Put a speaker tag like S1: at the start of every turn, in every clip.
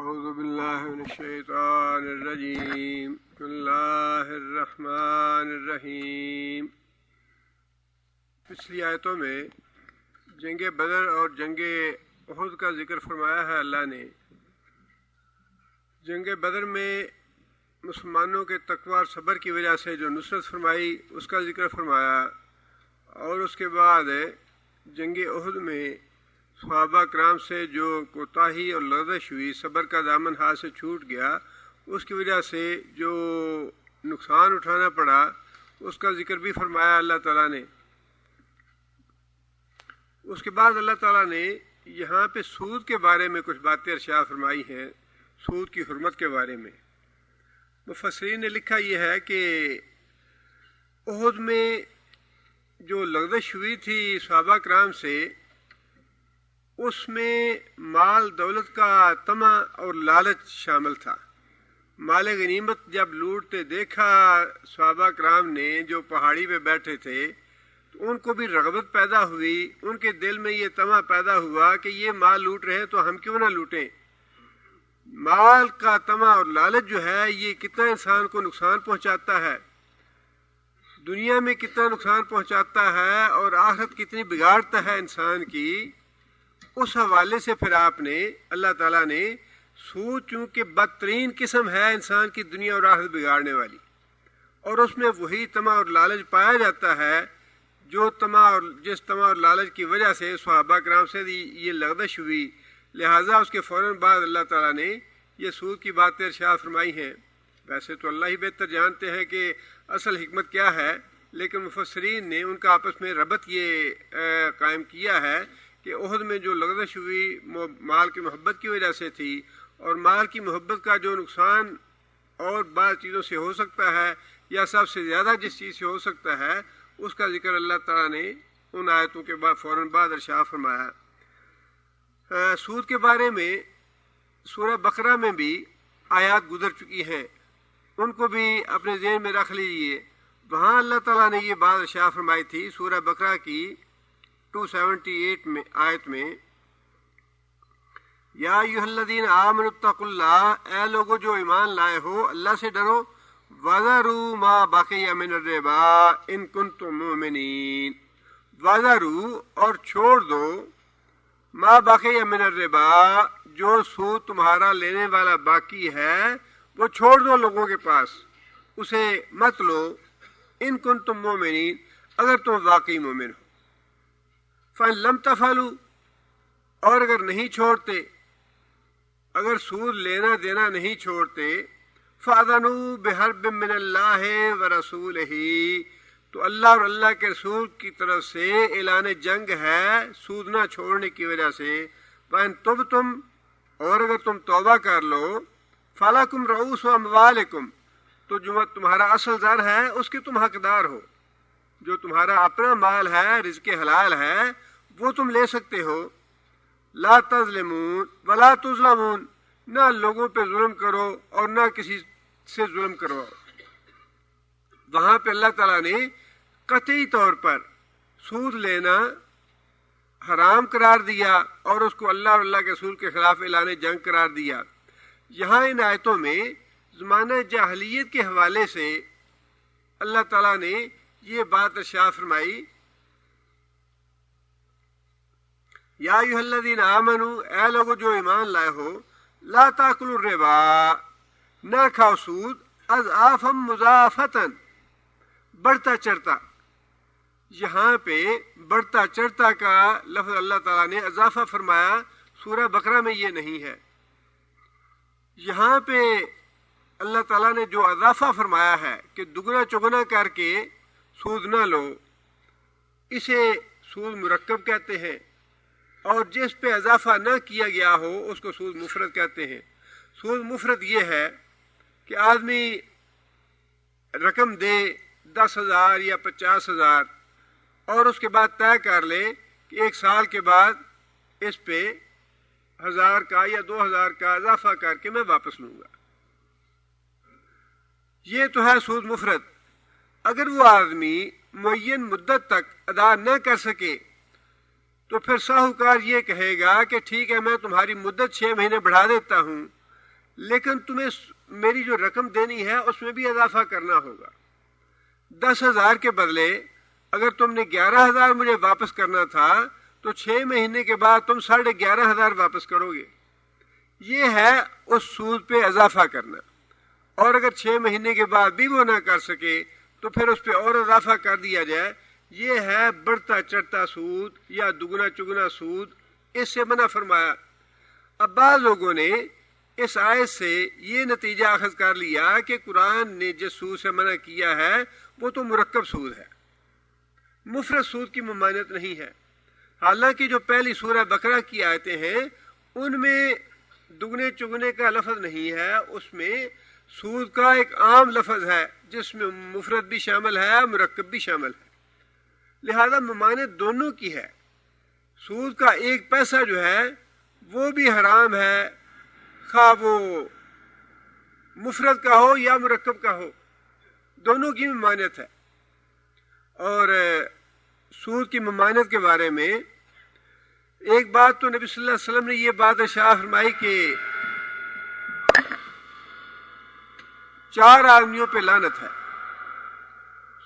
S1: اعوذ باللہ من الشیطان الرجیم بسم اللہ الرحمن الرحیم۔ پچھلی آیتوں میں جنگ بدر اور جنگ احد کا ذکر فرمایا ہے اللہ نے۔ جنگ بدر میں مسلمانوں کے تقوی اور صبر کی وجہ سے جو نصرت فرمائی اس کا ذکر فرمایا، اور اس کے بعد جنگ احد میں صحابہ کرام سے جو کوتاہی اور لغزش ہوئی، صبر کا دامن ہاتھ سے چھوٹ گیا، اس کی وجہ سے جو نقصان اٹھانا پڑا اس کا ذکر بھی فرمایا اللہ تعالیٰ نے۔ اس کے بعد اللہ تعالیٰ نے یہاں پہ سود کے بارے میں کچھ باتیں ارشاد فرمائی ہیں، سود کی حرمت کے بارے میں۔ مفسرین نے لکھا یہ ہے کہ احد میں جو لغزش ہوئی تھی صحابہ کرام سے، اس میں مال دولت کا طمع اور لالچ شامل تھا۔ مال غنیمت جب لوٹتے دیکھا صحابہ کرام نے جو پہاڑی پہ بیٹھے تھے، تو ان کو بھی رغبت پیدا ہوئی، ان کے دل میں یہ طمع پیدا ہوا کہ یہ مال لوٹ رہے ہیں تو ہم کیوں نہ لوٹیں۔ مال کا طمع اور لالچ جو ہے یہ کتنا انسان کو نقصان پہنچاتا ہے، دنیا میں کتنا نقصان پہنچاتا ہے اور آخرت کتنی بگاڑتا ہے انسان کی۔ اس حوالے سے پھر آپ نے اللہ تعالیٰ نے سود چونکہ بدترین قسم ہے انسان کی دنیا اور آخرت بگاڑنے والی، اور اس میں وہی طمع اور لالچ پایا جاتا ہے جو جس طمع اور لالچ کی وجہ سے صحابہ کرام سے یہ لغزش ہوئی، لہٰذا اس کے فوراً بعد اللہ تعالیٰ نے یہ سود کی باتیں ارشاد فرمائی ہیں۔ ویسے تو اللہ ہی بہتر جانتے ہیں کہ اصل حکمت کیا ہے، لیکن مفسرین نے ان کا آپس میں ربط یہ قائم کیا ہے کہ احد میں جو لغزش ہوئی مال کی محبت کی وجہ سے تھی، اور مال کی محبت کا جو نقصان اور بعض چیزوں سے ہو سکتا ہے یا سب سے زیادہ جس چیز سے ہو سکتا ہے، اس کا ذکر اللہ تعالیٰ نے ان آیتوں کے بعد فوراً بعد ارشاد فرمایا۔ سود کے بارے میں سورہ بقرہ میں بھی آیات گزر چکی ہیں، ان کو بھی اپنے ذہن میں رکھ لیجئے۔ وہاں اللہ تعالیٰ نے یہ بات ارشاد فرمائی تھی سورہ بقرہ کی 278 میں آیت میں، یا ایھا الذین آمنوا اتقوا اللہ، اے لوگو جو ایمان لائے ہو اللہ سے ڈرو، وذروا ما بقی من الربا ان کنتم مؤمنین، وذروا اور چھوڑ دو، ما بقی من الربا جو سود تمہارا لینے والا باقی ہے وہ چھوڑ دو لوگوں کے پاس، اسے مت لو، ان کنتم مؤمنین اگر تم واقعی مومن ہو۔ فَإِن لَمْ تَفْعَلُوا، اور اگر نہیں چھوڑتے، اگر سود لینا دینا نہیں چھوڑتے، فَأَذَنُوا بِحَرْبٍ مِّنَ اللَّهِ وَرَسُولِهِ، تو اللہ اور اللہ کے رسول کی طرف سے اعلان جنگ ہے سود نہ چھوڑنے کی وجہ سے۔ وَإِن تُبْتُمْ، اور اگر تم توبہ کر لو، فَلَكُمْ رُءُوسُ أَمْوَالِكُمْ، تو جو تمہارا اصل زر ہے اس کے تم حقدار ہو، جو تمہارا اپنا مال ہے، رزق حلال ہے، وہ تم لے سکتے ہو۔ لا تظلمون ولا تظلمون، نہ لوگوں پہ ظلم کرو اور نہ کسی سے ظلم کرواؤ۔ وہاں پہ اللہ تعالیٰ نے قطعی طور پر سود لینا حرام قرار دیا اور اس کو اللہ اور اللہ کے رسول کے خلاف اعلان جنگ قرار دیا۔ یہاں ان آیتوں میں زمانہ جاہلیت کے حوالے سے اللہ تعالیٰ نے یہ بات ارشاد فرمائی، یا ایھا الذین آمنوا، اے لوگو جو ایمان لائے ہو، لا تاکلوا الربا، نہ کھاؤ سود، اضعافا مضاعفتا، بڑھتا چڑھتا۔ یہاں پہ بڑھتا چڑھتا کا لفظ اللہ تعالیٰ نے اضافہ فرمایا، سورہ بقرہ میں یہ نہیں ہے۔ یہاں پہ اللہ تعالیٰ نے جو اضافہ فرمایا ہے کہ دگنا چگنا کر کے سود نہ لو، اسے سود مرکب کہتے ہیں، اور جس پہ اضافہ نہ کیا گیا ہو اس کو سود مفرد کہتے ہیں۔ سود مفرد یہ ہے کہ آدمی رقم دے 10,000 یا 50,000 اور اس کے بعد طے کر لے کہ 1 سال کے بعد اس پہ 1,000 کا یا 2,000 کا اضافہ کر کے میں واپس لوں گا، یہ تو ہے سود مفرد۔ اگر وہ آدمی معین مدت تک ادا نہ کر سکے تو پھر ساہوکار یہ کہے گا کہ ٹھیک ہے میں تمہاری مدت 6 مہینے بڑھا دیتا ہوں، لیکن تمہیں میری جو رقم دینی ہے اس میں بھی اضافہ کرنا ہوگا. 10,000 کے بدلے اگر تم نے 11,000 مجھے واپس کرنا تھا تو 6 مہینے کے بعد تم 11,500 واپس کرو گے. یہ ہے اس سود پہ اضافہ کرنا. اور اگر 6 مہینے کے بعد بھی وہ نہ کر سکے تو پھر اس پہ اور اضافہ کر دیا جائے. یہ ہے بڑھتا چڑھتا سود یا دگنا چگنا سود. اس سے منع فرمایا. اب بعض لوگوں نے اس آیت سے یہ نتیجہ اخذ کر لیا کہ قرآن نے جس سود سے منع کیا ہے وہ تو مرکب سود ہے, مفرد سود کی ممانعت نہیں ہے. حالانکہ جو پہلی سورہ بقرہ کی آیتیں ہیں ان میں دگنے چگنے کا لفظ نہیں ہے, اس میں سود کا ایک عام لفظ ہے جس میں مفرد بھی شامل ہے مرکب بھی شامل ہے. لہذا ممانعت دونوں کی ہے. سود کا ایک پیسہ جو ہے وہ بھی حرام ہے, خواہ وہ مفرد کا ہو یا مرکب کا ہو, دونوں کی ممانعت ہے. اور سود کی ممانعت کے بارے میں ایک بات تو نبی صلی اللہ علیہ وسلم نے یہ بات ارشاد فرمائی کہ 4 آدمیوں پہ لعنت ہے: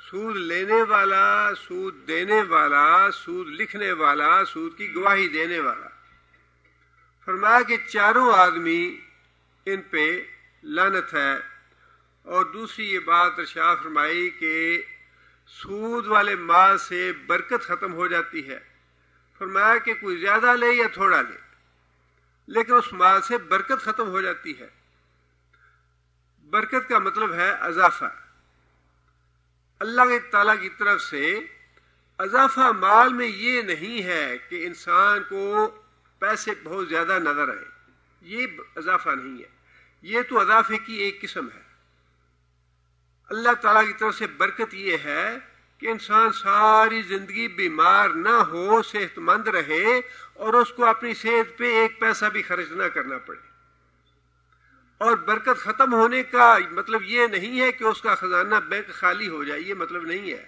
S1: سود لینے والا, سود دینے والا, سود لکھنے والا, سود کی گواہی دینے والا. فرمایا کہ 4 آدمی ان پہ لعنت ہے. اور دوسری یہ بات ارشاد فرمائی کہ سود والے مال سے برکت ختم ہو جاتی ہے. فرمایا کہ کوئی زیادہ لے یا تھوڑا لے لیکن اس مال سے برکت ختم ہو جاتی ہے. برکت کا مطلب ہے اضافہ. اللہ تعالیٰ کی طرف سے اضافہ مال میں یہ نہیں ہے کہ انسان کو پیسے بہت زیادہ نظر آئے, یہ اضافہ نہیں ہے. یہ تو اضافے کی ایک قسم ہے. اللہ تعالیٰ کی طرف سے برکت یہ ہے کہ انسان ساری زندگی بیمار نہ ہو, صحت مند رہے اور اس کو اپنی صحت پہ ایک پیسہ بھی خرچ نہ کرنا پڑے. اور برکت ختم ہونے کا مطلب یہ نہیں ہے کہ اس کا خزانہ بینک خالی ہو جائے, یہ مطلب نہیں ہے.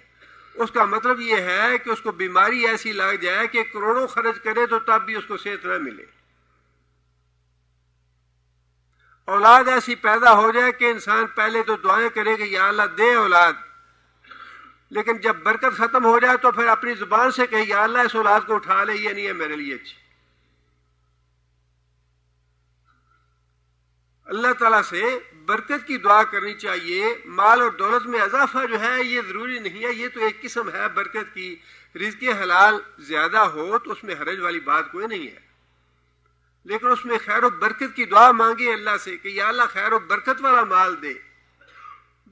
S1: اس کا مطلب یہ ہے کہ اس کو بیماری ایسی لگ جائے کہ کروڑوں خرچ کرے تو تب بھی اس کو صحت نہ ملے. اولاد ایسی پیدا ہو جائے کہ انسان پہلے تو دعائیں کرے کہ یا اللہ دے اولاد, لیکن جب برکت ختم ہو جائے تو پھر اپنی زبان سے کہے یا اللہ اس اولاد کو اٹھا لے, یہ نہیں ہے میرے لیے اچھی. اللہ تعالیٰ سے برکت کی دعا کرنی چاہیے. مال اور دولت میں اضافہ جو ہے یہ ضروری نہیں ہے, یہ تو ایک قسم ہے برکت کی. رزق حلال زیادہ ہو تو اس میں حرج والی بات کوئی نہیں ہے, لیکن اس میں خیر و برکت کی دعا مانگے اللہ سے کہ یا اللہ خیر و برکت والا مال دے,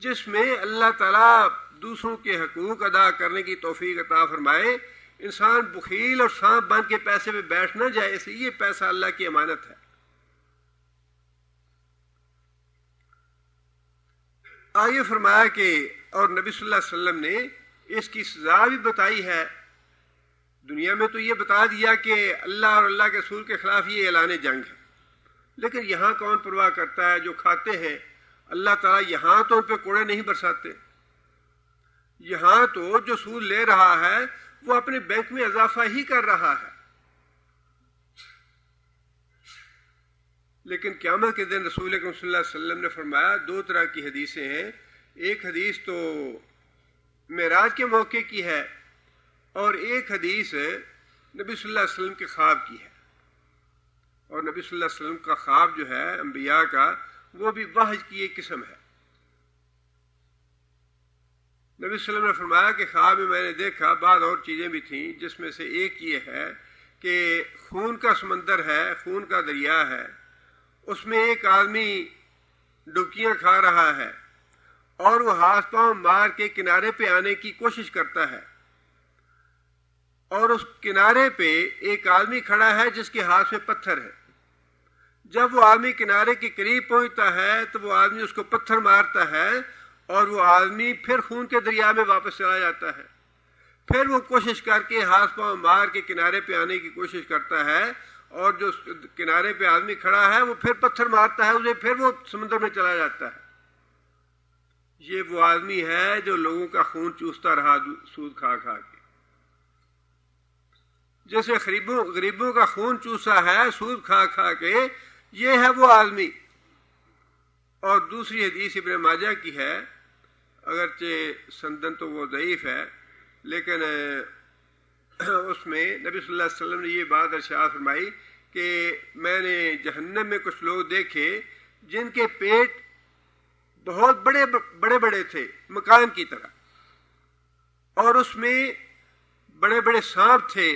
S1: جس میں اللہ تعالیٰ دوسروں کے حقوق ادا کرنے کی توفیق عطا فرمائے. انسان بخیل اور سانپ بن کے پیسے پہ بیٹھ نہ جائے, اس لیے یہ پیسہ اللہ کی امانت ہے. آگے فرمایا کہ اور نبی صلی اللہ علیہ وسلم نے اس کی سزا بھی بتائی ہے. دنیا میں تو یہ بتا دیا کہ اللہ اور اللہ کے رسول کے خلاف یہ اعلان جنگ ہے, لیکن یہاں کون پرواہ کرتا ہے. جو کھاتے ہیں اللہ تعالیٰ یہاں تو ان پہ کوڑے نہیں برساتے. یہاں تو جو سود لے رہا ہے وہ اپنے بینک میں اضافہ ہی کر رہا ہے. لیکن قیامت کے دن رسول اکرم صلی اللہ علیہ وسلم نے فرمایا 2 طرح کی حدیثیں ہیں. ایک حدیث تو معراج کے موقع کی ہے اور ایک حدیث نبی صلی اللہ علیہ وسلم کے خواب کی ہے. اور نبی صلی اللہ علیہ وسلم کا خواب جو ہے انبیاء کا وہ بھی وحی کی ایک قسم ہے. نبی صلی اللہ علیہ وسلم نے فرمایا کہ خواب میں میں نے دیکھا, بعض اور چیزیں بھی تھیں جس میں سے ایک یہ ہے کہ خون کا سمندر ہے, خون کا دریا ہے, اس میں ایک آدمی ڈبکیاں کھا رہا ہے اور وہ ہاتھ پاؤں مار کے کنارے پہ آنے کی کوشش کرتا ہے. اور اس کنارے پہ ایک آدمی کھڑا ہے جس کے ہاتھ میں پتھر ہے. جب وہ آدمی کنارے کے قریب پہنچتا ہے تو وہ آدمی اس کو پتھر مارتا ہے اور وہ آدمی پھر خون کے دریا میں واپس چلا جاتا ہے. پھر وہ کوشش کر کے ہاتھ پاؤں مار کے کنارے پہ آنے کی کوشش کرتا ہے اور جو کنارے پہ آدمی کھڑا ہے وہ پھر پتھر مارتا ہے اسے, پھر وہ سمندر میں چلا جاتا ہے. یہ وہ آدمی ہے جو لوگوں کا خون چوستا رہا سود کھا کھا کے. جیسے غریبوں کا خون چوسا ہے سود کھا کھا کے, یہ ہے وہ آدمی. اور دوسری حدیث ابن ماجہ کی ہے، اگرچہ سندن تو وہ ضعیف ہے، لیکن اس میں نبی صلی اللہ علیہ وسلم نے یہ بات ارشاد فرمائی کہ میں نے جہنم میں کچھ لوگ دیکھے جن کے پیٹ بہت بڑے بڑے تھے، مکان کی طرح، اور اس میں بڑے بڑے سانپ تھے۔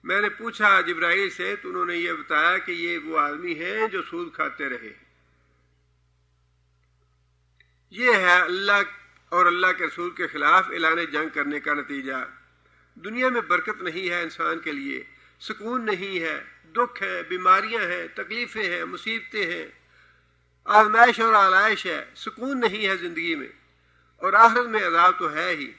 S1: میں نے پوچھا جبرائیل سے تو انہوں نے یہ بتایا کہ یہ وہ آدمی ہیں جو سود کھاتے رہے۔ یہ ہے اللہ اور اللہ کے رسول کے خلاف اعلان جنگ کرنے کا نتیجہ۔ دنیا میں برکت نہیں ہے انسان کے لیے، سکون نہیں ہے، دکھ ہے، بیماریاں ہیں، تکلیفیں ہیں، مصیبتیں ہیں، آزمائش اور آلائش ہے، سکون نہیں ہے زندگی میں، اور آخرت میں عذاب تو ہے ہی۔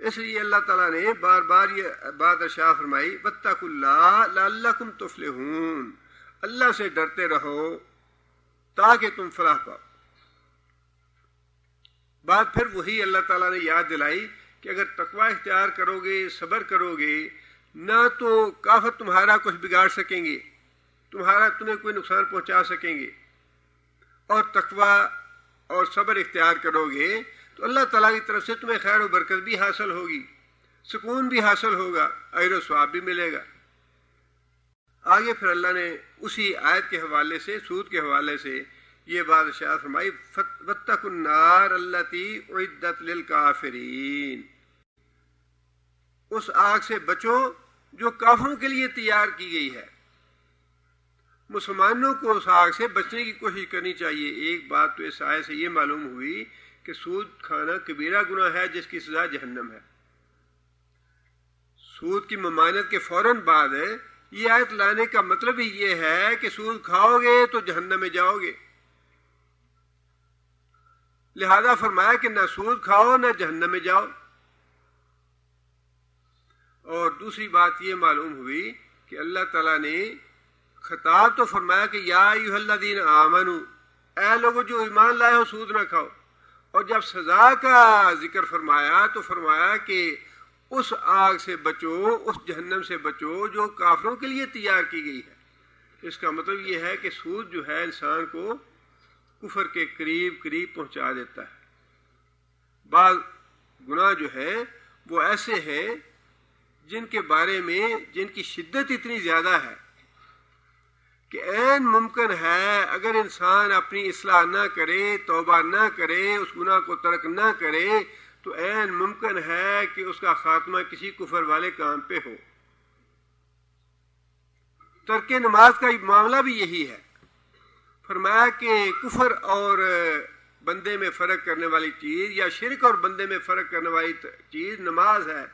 S1: اس لیے اللہ تعالیٰ نے بار بار یہ بات ارشاد فرمائی، واتقوا اللہ لعلکم تفلحون، اللہ سے ڈرتے رہو تاکہ تم فلاح پاؤ۔ بات پھر وہی اللہ تعالیٰ نے یاد دلائی کہ اگر تقوی اختیار کرو گے، صبر کرو گے، نہ تو کافر تمہارا کچھ بگاڑ سکیں گے، تمہیں کوئی نقصان پہنچا سکیں گے، اور تقوی اور صبر اختیار کرو گے تو اللہ تعالیٰ کی طرف سے تمہیں خیر و برکت بھی حاصل ہوگی، سکون بھی حاصل ہوگا، اجر و ثواب بھی ملے گا۔ آگے پھر اللہ نے اسی آیت کے حوالے سے، سود کے حوالے سے یہ بات ارشاد فرمائی، واتقوا النار التی اعدت للکافرین، اس آگ سے بچو جو کافروں کے لیے تیار کی گئی ہے۔ مسلمانوں کو اس آگ سے بچنے کی کوشش کرنی چاہیے۔ ایک بات تو اس آیت سے یہ معلوم ہوئی کہ سود کھانا کبیرہ گناہ ہے جس کی سزا جہنم ہے۔ سود کی ممانعت کے فوراً بعد یہ آیت لانے کا مطلب ہی یہ ہے کہ سود کھاؤ گے تو جہنم میں جاؤ گے، لہذا فرمایا کہ نہ سود کھاؤ نہ جہنم میں جاؤ۔ اور دوسری بات یہ معلوم ہوئی کہ اللہ تعالیٰ نے خطاب تو فرمایا کہ یا ایھا الذین آمنو، اے لوگو جو ایمان لائے ہو سود نہ کھاؤ، اور جب سزا کا ذکر فرمایا تو فرمایا کہ اس آگ سے بچو، اس جہنم سے بچو جو کافروں کے لیے تیار کی گئی ہے۔ اس کا مطلب یہ ہے کہ سود جو ہے انسان کو کفر کے قریب پہنچا دیتا ہے۔ بعض گناہ جو ہیں وہ ایسے ہیں جن کے بارے میں جن کی شدت اتنی زیادہ ہے کہ عین ممکن ہے اگر انسان اپنی اصلاح نہ کرے، توبہ نہ کرے، اس گناہ کو ترک نہ کرے تو عین ممکن ہے کہ اس کا خاتمہ کسی کفر والے کام پہ ہو۔ ترک نماز کا معاملہ بھی یہی ہے۔ فرمایا کہ کفر اور بندے میں فرق کرنے والی چیز، یا شرک اور بندے میں فرق کرنے والی چیز نماز ہے،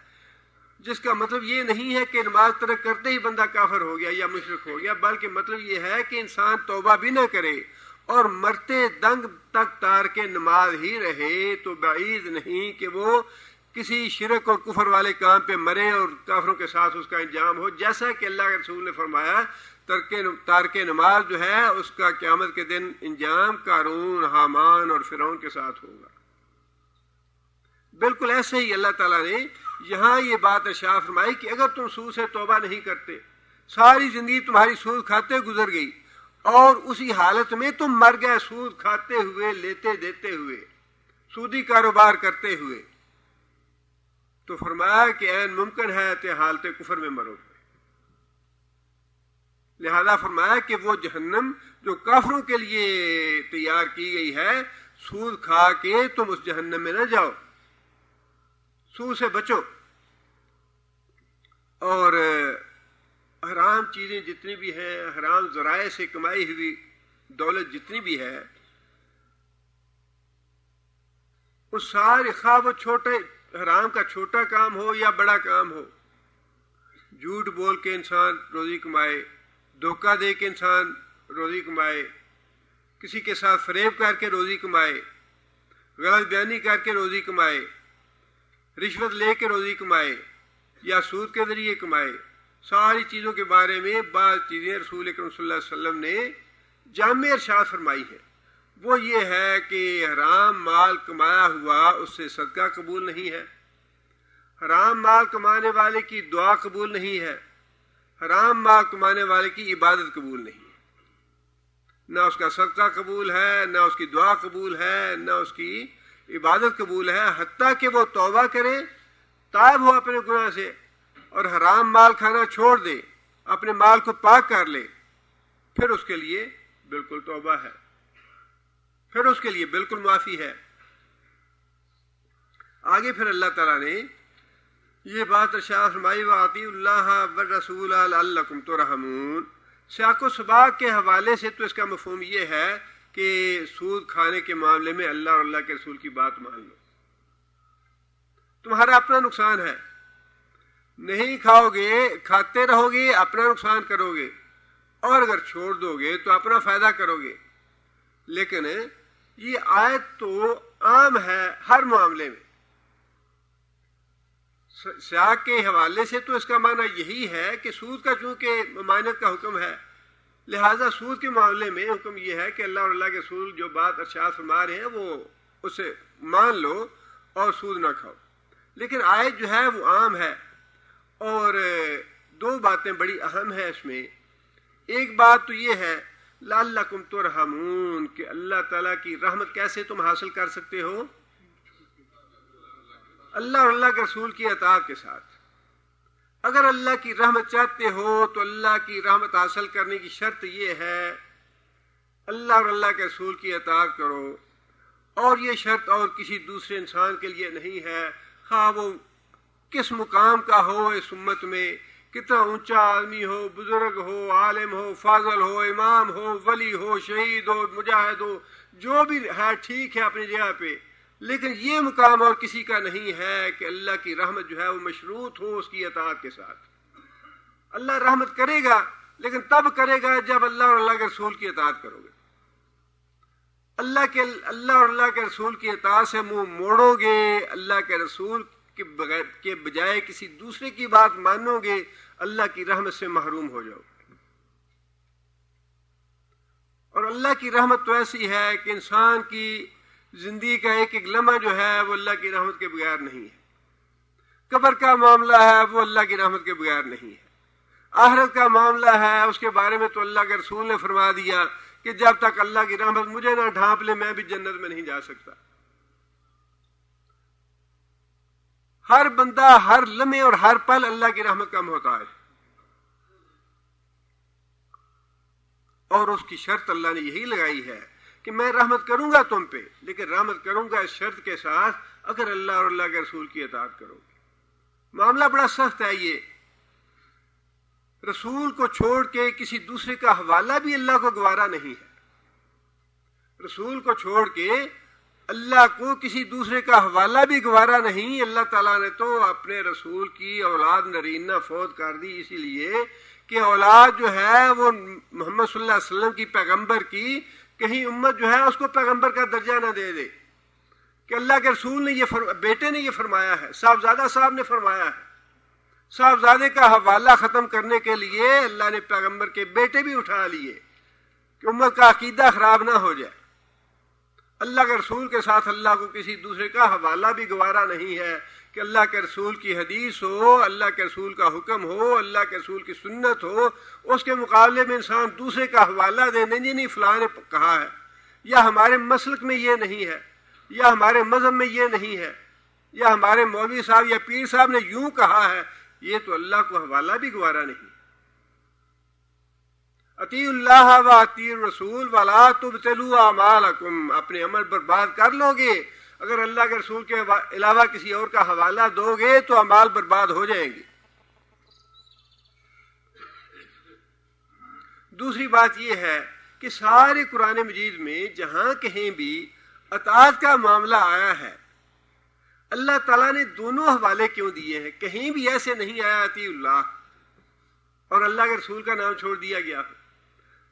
S1: جس کا مطلب یہ نہیں ہے کہ نماز ترک کرتے ہی بندہ کافر ہو گیا یا مشرک ہو گیا، بلکہ مطلب یہ ہے کہ انسان توبہ بھی نہ کرے اور مرتے دنگ تک تارک نماز ہی رہے تو بعید نہیں کہ وہ کسی شرک اور کفر والے کام پہ مرے اور کافروں کے ساتھ اس کا انجام ہو، جیسا کہ اللہ کے رسول نے فرمایا تارک نماز جو ہے اس کا قیامت کے دن انجام قارون، حامان اور فرعون کے ساتھ ہوگا۔ بالکل ایسے ہی اللہ تعالیٰ نے یہاں یہ بات ارشاد فرمائی کہ اگر تم سود سے توبہ نہیں کرتے، ساری زندگی تمہاری سود کھاتے گزر گئی اور اسی حالت میں تم مر گئے سود کھاتے ہوئے، لیتے دیتے ہوئے، سودی کاروبار کرتے ہوئے، تو فرمایا کہ عین ممکن ہے کہ حالت کفر میں مرو۔ لہذا فرمایا کہ وہ جہنم جو کافروں کے لیے تیار کی گئی ہے، سود کھا کے تم اس جہنم میں نہ جاؤ، سود سے بچو۔ اور حرام چیزیں جتنی بھی ہیں، حرام ذرائع سے کمائی ہوئی دولت جتنی بھی ہے، اس سارے خواہ وہ چھوٹے حرام کا چھوٹا کام ہو یا بڑا کام ہو، جھوٹ بول کے انسان روزی کمائے، دھوکہ دے کے انسان روزی کمائے، کسی کے ساتھ فریب کر کے روزی کمائے، غلط بیانی کر کے روزی کمائے، رشوت لے کے روزی کمائے یا سود کے ذریعے کمائے، ساری چیزوں کے بارے میں بعض چیزیں رسول اکرم صلی اللہ علیہ وسلم نے جامع ارشاد فرمائی ہیں۔ وہ یہ ہے کہ حرام مال کمایا ہوا اس سے صدقہ قبول نہیں ہے، حرام مال کمانے والے کی دعا قبول نہیں ہے، حرام مال کمانے والے کی عبادت قبول نہیں ہے۔ نہ اس کا صدقہ قبول ہے، نہ اس کی دعا قبول ہے، نہ اس کی عبادت قبول ہے، حتیٰ کہ وہ توبہ کرے، تائب ہو اپنے گناہ سے اور حرام مال کھانا چھوڑ دے، اپنے مال کو پاک کر لے، پھر اس کے لیے بالکل توبہ ہے، پھر اس کے لیے بالکل معافی ہے۔ آگے پھر اللہ تعالیٰ نے یہ بات ارشاد فرمائی وَأَطِیعُوا اللَّهَ وَالرَّسُولَ لَعَلَّکُمْ تُرْحَمُونَ۔ سیاق و سباق کے حوالے سے تو اس کا مفہوم یہ ہے کہ سود کھانے کے معاملے میں اللہ اور اللہ کے رسول کی بات مان لو، تمہارا اپنا نقصان ہے، نہیں کھاؤ گے، کھاتے رہو گے اپنا نقصان کرو گے، اور اگر چھوڑ دو گے تو اپنا فائدہ کرو گے۔ لیکن یہ آیت تو عام ہے ہر معاملے میں، سیاق کے حوالے سے تو اس کا معنی یہی ہے کہ سود کا چونکہ ممانعت کا حکم ہے، لہٰذا سود کے معاملے میں حکم یہ ہے کہ اللہ اور اللہ کے رسول جو بات ارشاد فرما رہے ہیں وہ اسے مان لو اور سود نہ کھاؤ۔ لیکن آیت جو ہے وہ عام ہے، اور دو باتیں بڑی اہم ہیں اس میں۔ ایک بات تو یہ ہے لعلکم ترحمون کہ اللہ تعالیٰ کی رحمت کیسے تم حاصل کر سکتے ہو؟ اللہ اور اللہ کے رسول کی اطاعت کے ساتھ۔ اگر اللہ کی رحمت چاہتے ہو تو اللہ کی رحمت حاصل کرنے کی شرط یہ ہے اللہ اور اللہ کے رسول کی اطاعت کرو، اور یہ شرط اور کسی دوسرے انسان کے لیے نہیں ہے، خواہ وہ کس مقام کا ہو اس امت میں، کتنا اونچا آدمی ہو، بزرگ ہو، عالم ہو، فاضل ہو، امام ہو، ولی ہو، شہید ہو، مجاہد ہو، جو بھی ہے ٹھیک ہے اپنی جگہ پہ، لیکن یہ مقام اور کسی کا نہیں ہے کہ اللہ کی رحمت جو ہے وہ مشروط ہو اس کی اطاعت کے ساتھ۔ اللہ رحمت کرے گا لیکن تب کرے گا جب اللہ اور اللہ کے رسول کی اطاعت کرو گے۔ اللہ اور اللہ کے رسول کی اطاعت سے منہ موڑو گے، اللہ کے رسول کے بجائے کسی دوسرے کی بات مانو گے، اللہ کی رحمت سے محروم ہو جاؤ گے۔ اور اللہ کی رحمت تو ایسی ہے کہ انسان کی زندگی کا ایک ایک لمحہ جو ہے وہ اللہ کی رحمت کے بغیر نہیں ہے۔ قبر کا معاملہ ہے وہ اللہ کی رحمت کے بغیر نہیں ہے۔ آخرت کا معاملہ ہے اس کے بارے میں تو اللہ کے رسول نے فرما دیا کہ جب تک اللہ کی رحمت مجھے نہ ڈھانپ لے میں بھی جنت میں نہیں جا سکتا۔ ہر بندہ ہر لمحے اور ہر پل اللہ کی رحمت کا محتاج ہے، اور اس کی شرط اللہ نے یہی لگائی ہے کہ میں رحمت کروں گا تم پہ، لیکن رحمت کروں گا اس شرط کے ساتھ اگر اللہ اور اللہ کے رسول کی اطاعت کرو گے۔ معاملہ بڑا سخت ہے یہ، رسول کو چھوڑ کے کسی دوسرے کا حوالہ بھی اللہ کو گوارا نہیں ہے، رسول کو چھوڑ کے اللہ کو کسی دوسرے کا حوالہ بھی گوارا نہیں۔ اللہ تعالیٰ نے تو اپنے رسول کی اولاد نرینہ فوت کر دی اسی لیے کہ اولاد جو ہے وہ محمد صلی اللہ علیہ وسلم کی پیغمبر کی کہیں امت جو ہے اس کو پیغمبر کا درجہ نہ دے دے، کہ اللہ کے رسول نے بیٹے نے یہ فرمایا ہے، صاحبزادہ صاحب نے فرمایا ہے، صاحبزادے کا حوالہ ختم کرنے کے لیے اللہ نے پیغمبر کے بیٹے بھی اٹھا لیے کہ امت کا عقیدہ خراب نہ ہو جائے۔ اللہ کے رسول کے ساتھ اللہ کو کسی دوسرے کا حوالہ بھی گوارا نہیں ہے کہ اللہ کے رسول کی حدیث ہو، اللہ کے رسول کا حکم ہو، اللہ کے رسول کی سنت ہو، اس کے مقابلے میں انسان دوسرے کا حوالہ دے، نہیں فلاں نے کہا ہے، یا ہمارے مسلک میں یہ نہیں ہے، یا ہمارے مذہب میں یہ نہیں ہے، یا ہمارے مولوی صاحب یا پیر صاحب نے یوں کہا ہے، یہ تو اللہ کو حوالہ بھی گوارا نہیں۔ اطیعوا اللہ و اطیعوا الرسول ولا تبطلوا اعمالکم، اپنے عمل برباد کر لو گے اگر اللہ کے رسول کے علاوہ کسی اور کا حوالہ دو گے تو اعمال برباد ہو جائیں گے۔ دوسری بات یہ ہے کہ سارے قرآن مجید میں جہاں کہیں بھی اطاعت کا معاملہ آیا ہے اللہ تعالیٰ نے دونوں حوالے کیوں دیے ہیں؟ کہیں بھی ایسے نہیں آیا اطیعوا اللہ اور اللہ کے رسول کا نام چھوڑ دیا گیا ہو،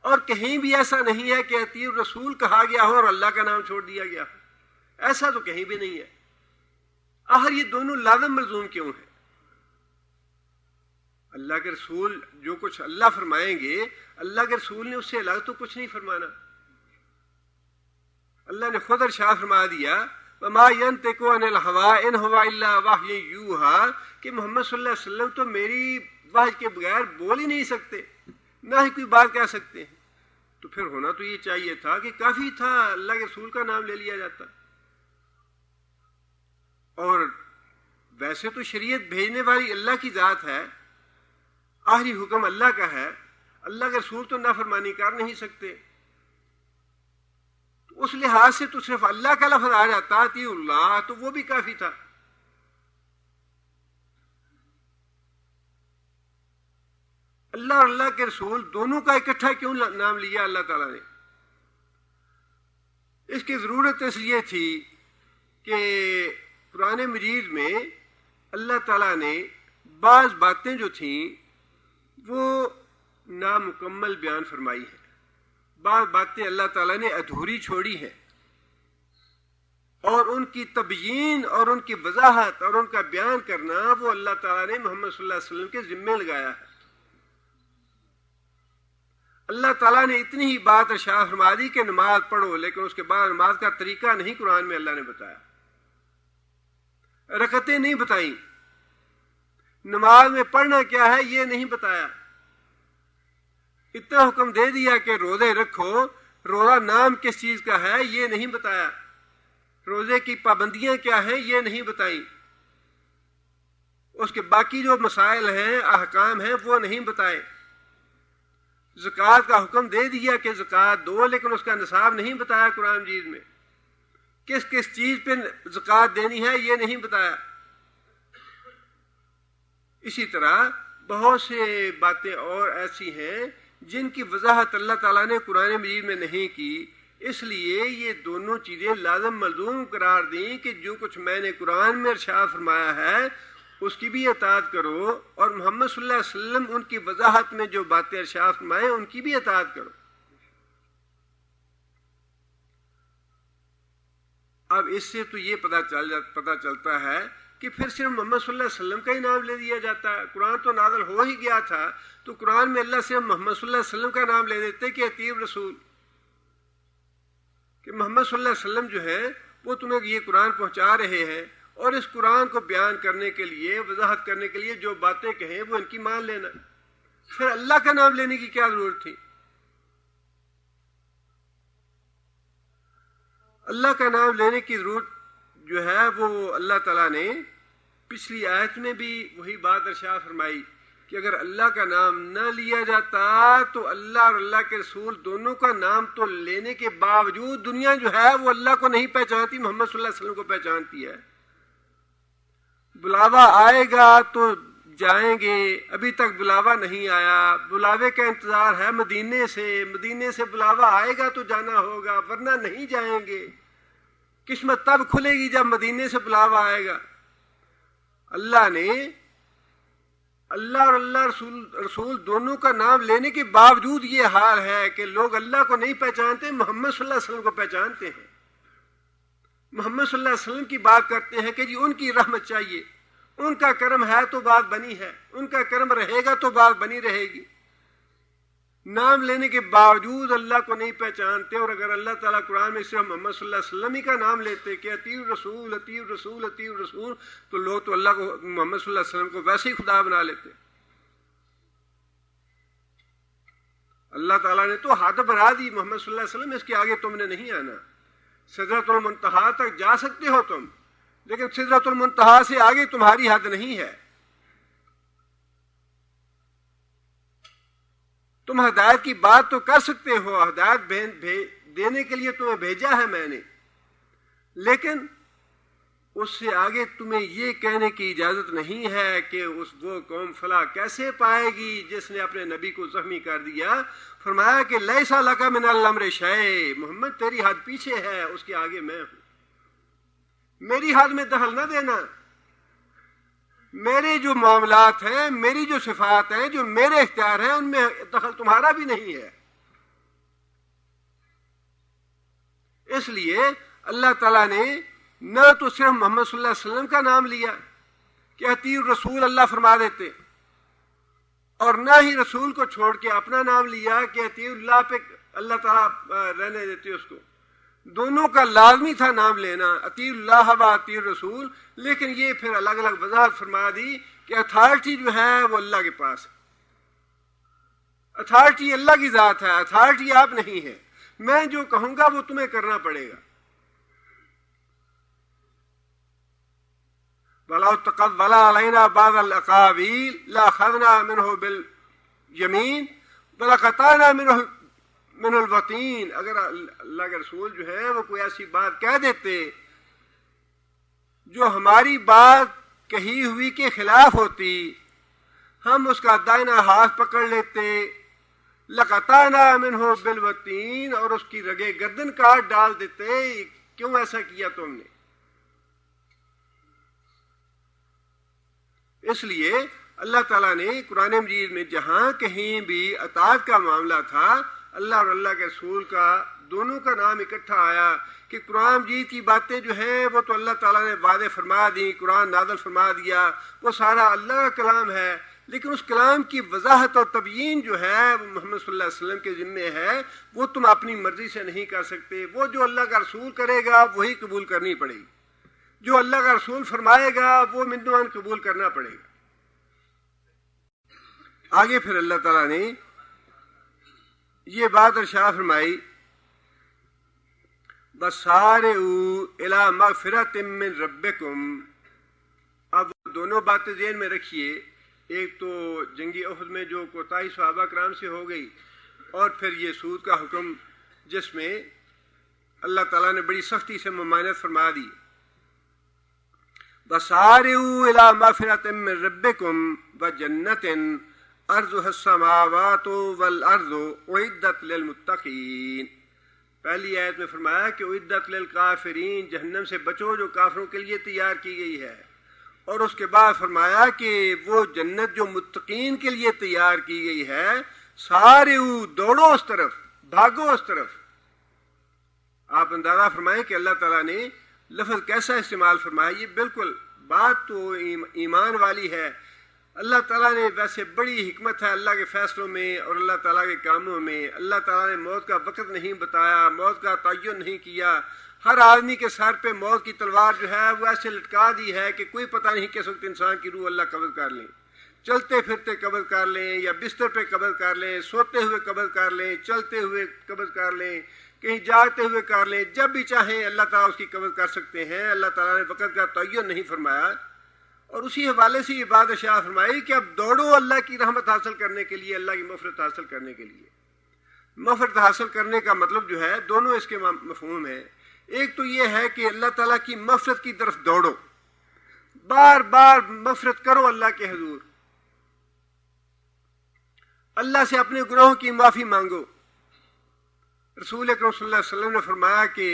S1: اور کہیں بھی ایسا نہیں ہے کہ اطیعوا الرسول کہا گیا ہو اور اللہ کا نام چھوڑ دیا گیا ہو، ایسا تو کہیں بھی نہیں ہے۔ آخر یہ دونوں لازم ملزوم کیوں ہیں؟ اللہ کے رسول جو کچھ اللہ فرمائیں گے اللہ کے رسول نے اس سے الگ تو کچھ نہیں فرمانا۔ اللہ نے خود ارشاد فرما دیا وَمَا يَنْطِقُ عَنِ الْهَوَىٰ إِنْ هُوَ إِلَّا وَحْيٌ يُوحَىٰ کہ محمد صلی اللہ علیہ وسلم تو میری وحی کے بغیر بول ہی نہیں سکتے، نہ ہی کوئی بات کہہ سکتے ہیں، تو پھر ہونا تو یہ چاہیے تھا کہ کافی تھا اللہ کے رسول کا نام لے لیا جاتا. اور ویسے تو شریعت بھیجنے والی اللہ کی ذات ہے, آخری حکم اللہ کا ہے, اللہ کے رسول تو نافرمانی کر نہیں سکتے. اس لحاظ سے تو صرف اللہ کا لفظ آ جاتا اطیعوا اللہ تو وہ بھی کافی تھا. اللہ اور اللہ کے رسول دونوں کا اکٹھا کیوں نام لیا اللہ تعالیٰ نے؟ اس کی ضرورت اس لیے تھی کہ قرآن مجید میں اللہ تعالیٰ نے بعض باتیں جو تھیں وہ نامکمل بیان فرمائی ہیں, بعض باتیں اللہ تعالیٰ نے ادھوری چھوڑی ہیں, اور ان کی تبیین اور ان کی وضاحت اور ان کا بیان کرنا وہ اللہ تعالیٰ نے محمد صلی اللہ علیہ وسلم کے ذمے لگایا ہے. اللہ تعالیٰ نے اتنی ہی بات ارشاد فرما دی کہ نماز پڑھو, لیکن اس کے بعد نماز کا طریقہ نہیں قرآن میں اللہ نے بتایا, رکعتیں نہیں بتائیں, نماز میں پڑھنا کیا ہے یہ نہیں بتایا. اتنا حکم دے دیا کہ روزے رکھو, روزہ نام کس چیز کا ہے یہ نہیں بتایا, روزے کی پابندیاں کیا ہیں یہ نہیں بتائیں, اس کے باقی جو مسائل ہیں احکام ہیں وہ نہیں بتائے. زکوٰۃ کا حکم دے دیا کہ زکوٰۃ دو, لیکن اس کا نصاب نہیں بتایا قرآن مجید میں, کس کس چیز پہ زکوٰۃ دینی ہے یہ نہیں بتایا. اسی طرح بہت سے باتیں اور ایسی ہیں جن کی وضاحت اللہ تعالیٰ نے قرآن مجید میں نہیں کی, اس لیے یہ دونوں چیزیں لازم ملزوم قرار دیں کہ جو کچھ میں نے قرآن میں ارشاد فرمایا ہے اس کی بھی اطاعت کرو, اور محمد صلی اللہ علیہ وسلم ان کی وضاحت میں جو باتیں ارشاد فرمائیں ان کی بھی اطاعت کرو. اب اس سے تو یہ پتہ چلتا ہے کہ پھر صرف محمد صلی اللہ علیہ وسلم کا ہی نام لے دیا جاتا ہے. قرآن تو نازل ہو ہی گیا تھا, تو قرآن میں اللہ صرف محمد صلی اللہ علیہ وسلم کا نام لے دیتے کہ اطیعوا الرسول, کہ محمد صلی اللہ علیہ وسلم جو ہے وہ تمہیں یہ قرآن پہنچا رہے ہیں, اور اس قرآن کو بیان کرنے کے لیے, وضاحت کرنے کے لیے جو باتیں کہیں وہ ان کی مان لینا. پھر اللہ کا نام لینے کی کیا ضرورت تھی؟ اللہ کا نام لینے کی ضرورت جو ہے وہ اللہ تعالیٰ نے پچھلی آیت میں بھی وہی بات ارشاد فرمائی کہ اگر اللہ کا نام نہ لیا جاتا تو اللہ اور اللہ کے رسول دونوں کا نام تو لینے کے باوجود دنیا جو ہے وہ اللہ کو نہیں پہچانتی, محمد صلی اللہ علیہ وسلم کو پہچانتی ہے. بلاوا آئے گا تو جائیں گے, ابھی تک بلاوا نہیں آیا, بلاوے کا انتظار ہے مدینے سے بلاوا آئے گا تو جانا ہوگا, ورنہ نہیں جائیں گے. قسمت تب کھلے گی جب مدینے سے بلاوا آئے گا. اللہ نے اللہ اور اللہ رسول دونوں کا نام لینے کے باوجود یہ حال ہے کہ لوگ اللہ کو نہیں پہچانتے, محمد صلی اللہ علیہ وسلم کو پہچانتے ہیں. محمد صلی اللہ علیہ وسلم کی بات کرتے ہیں کہ جی ان کی رحمت چاہیے, ان کا کرم ہے تو بات بنی ہے, ان کا کرم رہے گا تو بات بنی رہے گی. نام لینے کے باوجود اللہ کو نہیں پہچانتے, اور اگر اللہ تعالیٰ قرآن میں صرف محمد صلی اللہ علیہ وسلم ہی کا نام لیتے کہ اطیعوا الرسول اطیعوا الرسول اطیعوا الرسول, تو لوگ تو اللہ کو, محمد صلی اللہ علیہ وسلم کو ویسے ہی خدا بنا لیتے. اللہ تعالیٰ نے تو حد بنا دی محمد صلی اللہ علیہ وسلم, اس کے آگے تم نے نہیں آنا. سدرۃ المنتہا تک جا سکتے ہو تم, لیکن سدرۃ المنتہا سے آگے تمہاری حد نہیں ہے. تم ہدایت کی بات تو کر سکتے ہو, ہدایت دینے کے لیے تمہیں بھیجا ہے میں نے, لیکن اس سے آگے تمہیں یہ کہنے کی اجازت نہیں ہے کہ وہ قوم فلاح کیسے پائے گی جس نے اپنے نبی کو زخمی کر دیا. فرمایا کہ لیس لک من الامر شیء, محمد تیری حد پیچھے ہے, اس کے آگے میں ہوں. میری حد میں دخل نہ دینا. میرے جو معاملات ہیں, میری جو صفات ہیں, جو میرے اختیار ہیں, ان میں دخل تمہارا بھی نہیں ہے. اس لیے اللہ تعالیٰ نے نہ تو صرف محمد صلی اللہ علیہ وسلم کا نام لیا کہ اطیعوا الرسول اللہ فرما دیتے, اور نہ ہی رسول کو چھوڑ کے اپنا نام لیا کہ اطیعوا اللہ پہ اللہ تعالیٰ رہنے دیتے اس کو. دونوں کا لازمی تھا نام لینا, اطیعوا اللہ و اطیعوا الرسول, لیکن یہ پھر الگ الگ وضاحت فرما دی کہ اتھارٹی جو ہے وہ اللہ کے پاس ہے. اتھارٹی اللہ کی ذات ہے، اتھارٹی آپ نہیں ہے. میں جو کہوں گا وہ تمہیں کرنا پڑے گا. وَلَوْ تَقَوَّلَ عَلَيْنَا بَعْضَ الْأَقَاوِيلِ لَأَخَذْنَا مِنْهُ بِالْيَمِينِ وَلَقَطَعْنَا مِنْهُ الْوَتِينَ. اگر اللہ کے رسول جو ہے وہ کوئی ایسی بات کہہ دیتے جو ہماری بات کہی ہوئی کے خلاف ہوتی، ہم اس کا دائنا ہاتھ پکڑ لیتے. لَقَطَعْنَا مِنْهُ بِالْوَتِينَ، اور اس کی رگے گردن کاٹ ڈال دیتے. کیوں ایسا کیا تم نے؟ اس لیے اللہ تعالیٰ نے قرآن مجید میں جہاں کہیں بھی اطاعت کا معاملہ تھا، اللہ اور اللہ کے رسول کا دونوں کا نام اکٹھا آیا کہ قرآن مجید کی باتیں جو ہیں وہ تو اللہ تعالیٰ نے واضح فرما دی، قرآن نازل فرما دیا، وہ سارا اللہ کا کلام ہے. لیکن اس کلام کی وضاحت اور تبیین جو ہے وہ محمد صلی اللہ علیہ وسلم کے ذمے ہے. وہ تم اپنی مرضی سے نہیں کر سکتے. وہ جو اللہ کا رسول کرے گا وہی قبول کرنی پڑے گی. جو اللہ کا رسول فرمائے گا وہ مندوان قبول کرنا پڑے گا. آگے پھر اللہ تعالیٰ نے یہ بات ارشاد فرمائی، وَسَارِعُوا إِلَىٰ مَغْفِرَةٍ مِّن رَبِّكُمْ. اب دونوں باتیں ذہن میں رکھیے. ایک تو جنگی احد میں جو کوتاہی صحابہ کرام سے ہو گئی، اور پھر یہ سود کا حکم جس میں اللہ تعالیٰ نے بڑی سختی سے ممانعت فرما دی. وَسَارِعُوا إِلَىٰ مَغْفِرَةٍ مِّن رَبِّكُمْ وَجَنَّةٍ أَرْضُهَا السَّمَاوَاتُ وَالْأَرْضُ أُعِدَّتْ لِلْمُتَّقِينَ. پہلی آیت میں فرمایا کہ اعدت للکافرین، جہنم سے بچو جو کافروں کے لیے تیار کی گئی ہے. اور اس کے بعد فرمایا کہ وہ جنت جو متقین کے لیے تیار کی گئی ہے. سارے دوڑو اس طرف، بھاگو اس طرف. آپ اندازہ فرمائیں کہ اللہ تعالیٰ نے لفظ کیسا استعمال فرمایا. یہ بالکل بات تو ایمان والی ہے. اللہ تعالیٰ نے ویسے بڑی حکمت ہے اللہ کے فیصلوں میں اور اللہ تعالیٰ کے کاموں میں. اللہ تعالیٰ نے موت کا وقت نہیں بتایا، موت کا تعین نہیں کیا. ہر آدمی کے سر پہ موت کی تلوار جو ہے وہ ایسے لٹکا دی ہے کہ کوئی پتہ نہیں کس وقت انسان کی روح اللہ قبض کر لیں. چلتے پھرتے قبض کر لیں، یا بستر پہ قبض کر لیں، سوتے ہوئے قبض کر لیں، چلتے ہوئے قبض کر لیں، کہیں جاگتے ہوئے کر لیں. جب بھی چاہیں اللہ تعالیٰ اس کی قبض کر سکتے ہیں. اللہ تعالیٰ نے وقت کا تعین نہیں فرمایا. اور اسی حوالے سے یہ بات ارشاد فرمائی کہ اب دوڑو اللہ کی رحمت حاصل کرنے کے لیے، اللہ کی مغفرت حاصل کرنے کے لیے. مغفرت حاصل کرنے کا مطلب جو ہے دونوں اس کے مفہوم ہیں. ایک تو یہ ہے کہ اللہ تعالیٰ کی مغفرت کی طرف دوڑو، بار بار مغفرت کرو اللہ کے حضور، اللہ سے اپنے گناہوں کی معافی مانگو. رسول اکرم صلی اللہ علیہ وسلم نے فرمایا کہ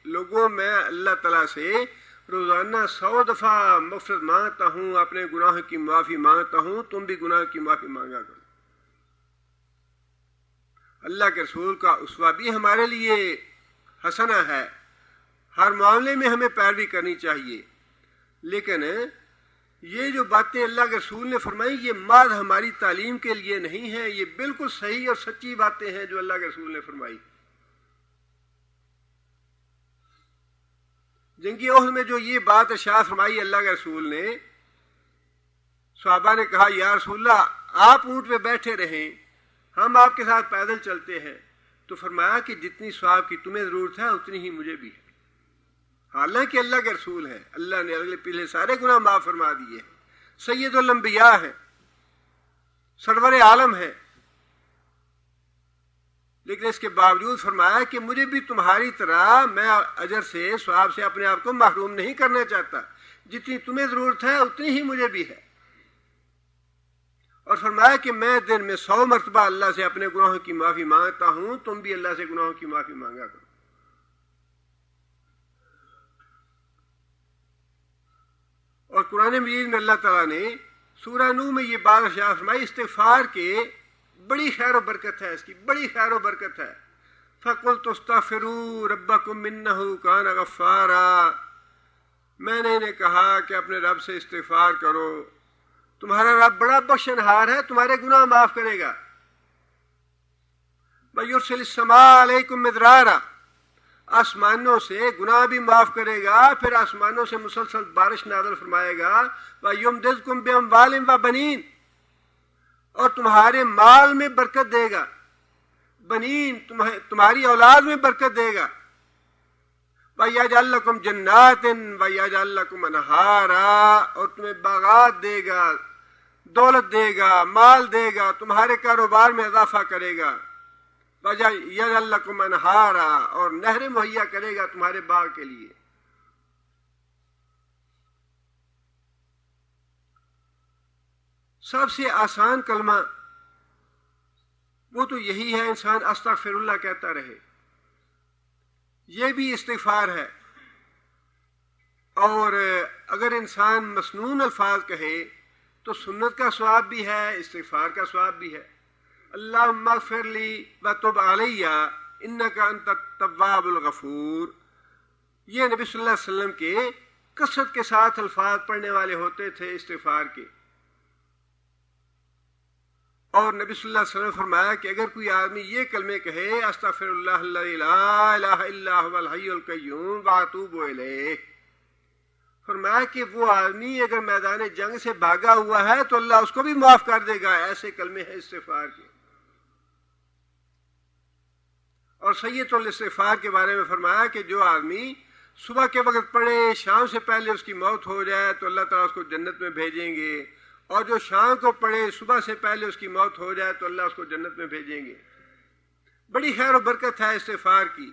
S1: لوگوں، میں اللہ تعالیٰ سے روزانہ 100 دفعہ مغفرت مانگتا ہوں، اپنے گناہوں کی معافی مانگتا ہوں. تم بھی گناہ کی معافی مانگا کرو. اللہ کے رسول کا اسوہ بھی ہمارے لیے حسنہ ہے. ہر معاملے میں ہمیں پیروی کرنی چاہیے. لیکن یہ جو باتیں اللہ کے رسول نے فرمائی یہ محض ہماری تعلیم کے لیے نہیں ہے. یہ بالکل صحیح اور سچی باتیں ہیں جو اللہ کے رسول نے فرمائی. جنگی احد میں جو یہ بات ارشاد فرمائی اللہ کے رسول نے، صحابہ نے کہا یا رسول اللہ آپ اونٹ پہ بیٹھے رہیں، ہم آپ کے ساتھ پیدل چلتے ہیں. تو فرمایا کہ جتنی ثواب کی تمہیں ضرورت ہے اتنی ہی مجھے بھی ہے. حالانکہ اللہ کے رسول ہے، اللہ نے اگلے پچھلے سارے گناہ معاف فرما دیے ہیں، سید الانبیاء ہیں، سرور عالم ہیں. لیکن اس کے باوجود فرمایا کہ مجھے بھی تمہاری طرح میں اجر سے، ثواب سے اپنے آپ کو محروم نہیں کرنا چاہتا. جتنی تمہیں ضرورت ہے اتنی ہی مجھے بھی ہے. اور فرمایا کہ میں دن میں 100 مرتبہ اللہ سے اپنے گناہوں کی معافی مانگتا ہوں، تم بھی اللہ سے گناہوں کی معافی مانگا کرو. اور قرآن مجید میں اللہ تعالیٰ نے سورہ نوح میں یہ بات ارشاد فرمائی، استغفار کے بڑی خیر و برکت ہے، اس کی بڑی خیر و برکت ہے. فَقُلْتُ اسْتَغْفِرُوا رَبَّكُمْ إِنَّهُ كَانَ غَفَّارًا. میں نے انہیں کہا کہ اپنے رب سے استغفار کرو، تمہارا رب بڑا بخشنہار ہے، تمہارے گناہ معاف کرے گا. وَيُرْسِلِ السَّمَاءَ عَلَيْكُمْ مِدْرَارًا. آسمانوں سے گناہ بھی معاف کرے گا، پھر آسمانوں سے مسلسل بارش نازل فرمائے گا. وَيُمْدِدْكُمْ بِأَمْوَالٍ وَبَنِينَ. اور تمہارے مال میں برکت دے گا، بنین تمہاری اولاد میں برکت دے گا، وَيَجْعَلْ لَكُمْ جَنَّاتٍ وَيَجْعَلْ لَكُمْ أَنْهَارًا، اور تمہیں باغات دے گا، دولت دے گا، مال دے گا، تمہارے کاروبار میں اضافہ کرے گا، وَيَجْعَلْ لَكُمْ أَنْهَارًا، اور نہریں مہیا کرے گا تمہارے باغ کے لیے۔ سب سے آسان کلمہ وہ تو یہی ہے، انسان استغفر اللہ کہتا رہے، یہ بھی استغفار ہے۔ اور اگر انسان مسنون الفاظ کہے تو سنت کا ثواب بھی ہے، استغفار کا ثواب بھی ہے۔ اللہم اغفر لی وتب علی انک انت التواب الغفور، یہ نبی صلی اللہ علیہ وسلم کے کثرت کے ساتھ الفاظ پڑھنے والے ہوتے تھے استغفار کے۔ اور نبی صلی اللہ علیہ وسلم نے فرمایا کہ اگر کوئی آدمی یہ کلمے کہے استغفر اللہ الذی لا الہ الا هو الحی القیوم واتوب الیہ، فرمایا کہ وہ آدمی اگر میدان جنگ سے بھاگا ہوا ہے تو اللہ اس کو بھی معاف کر دے گا۔ ایسے کلمے ہیں استغفار کے۔ اور سید الاستغفار کے بارے میں فرمایا کہ جو آدمی صبح کے وقت پڑھے، شام سے پہلے اس کی موت ہو جائے تو اللہ تعالیٰ اس کو جنت میں بھیجیں گے، اور جو شام کو پڑھے صبح سے پہلے اس کی موت ہو جائے تو اللہ اس کو جنت میں بھیجیں گے۔ بڑی خیر و برکت ہے استغفار کی،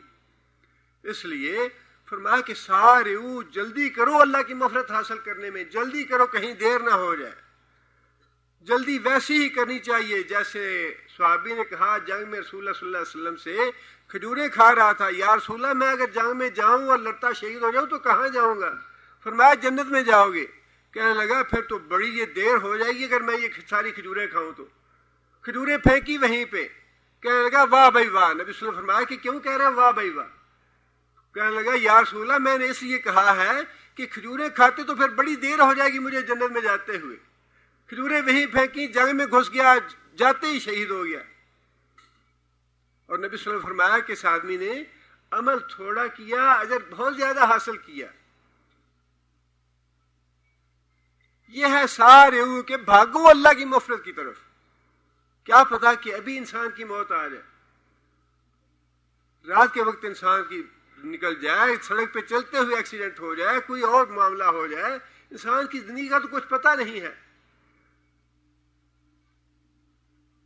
S1: اس لیے فرمایا کہ سارعوا، جلدی کرو اللہ کی مغفرت حاصل کرنے میں، جلدی کرو کہیں دیر نہ ہو جائے۔ جلدی ویسی ہی کرنی چاہیے جیسے صحابی نے کہا جنگ میں رسول اللہ صلی اللہ علیہ وسلم سے کھجوریں کھا رہا تھا، یا رسول اللہ میں اگر جنگ میں جاؤں اور لڑتا شہید ہو جاؤں تو کہاں جاؤں گا؟ فرمایا جنت میں جاؤ گے۔ کہنے لگا پھر تو بڑی یہ دیر ہو جائے گی اگر میں یہ ساری کھجوریں کھاؤں تو۔ کھجوریں پھینکی وہیں پہ، کہنے لگا واہ بھائی واہ۔ نبی صلی اللہ علیہ وسلم فرمایا کہ کیوں کہہ رہے ہیں واہ بھائی واہ؟ کہنے لگا یا رسول اللہ میں نے اس لیے کہا ہے کہ کھجوریں کھاتے تو پھر بڑی دیر ہو جائے گی مجھے جنت میں جاتے ہوئے۔ کھجوریں وہیں پھینکی، جنگ میں گھس گیا، جاتے ہی شہید ہو گیا۔ اور نبی صلی اللہ علیہ وسلم فرمایا کہ اس آدمی نے عمل تھوڑا کیا، اجر بہت زیادہ حاصل کیا۔ یہ ہے سارعوا کہ بھاگو اللہ کی مغفرت کی طرف۔ کیا پتا کہ ابھی انسان کی موت آ جائے، رات کے وقت انسان کی نکل جائے، سڑک پہ چلتے ہوئے ایکسیڈنٹ ہو جائے، کوئی اور معاملہ ہو جائے، انسان کی زندگی کا تو کچھ پتہ نہیں ہے۔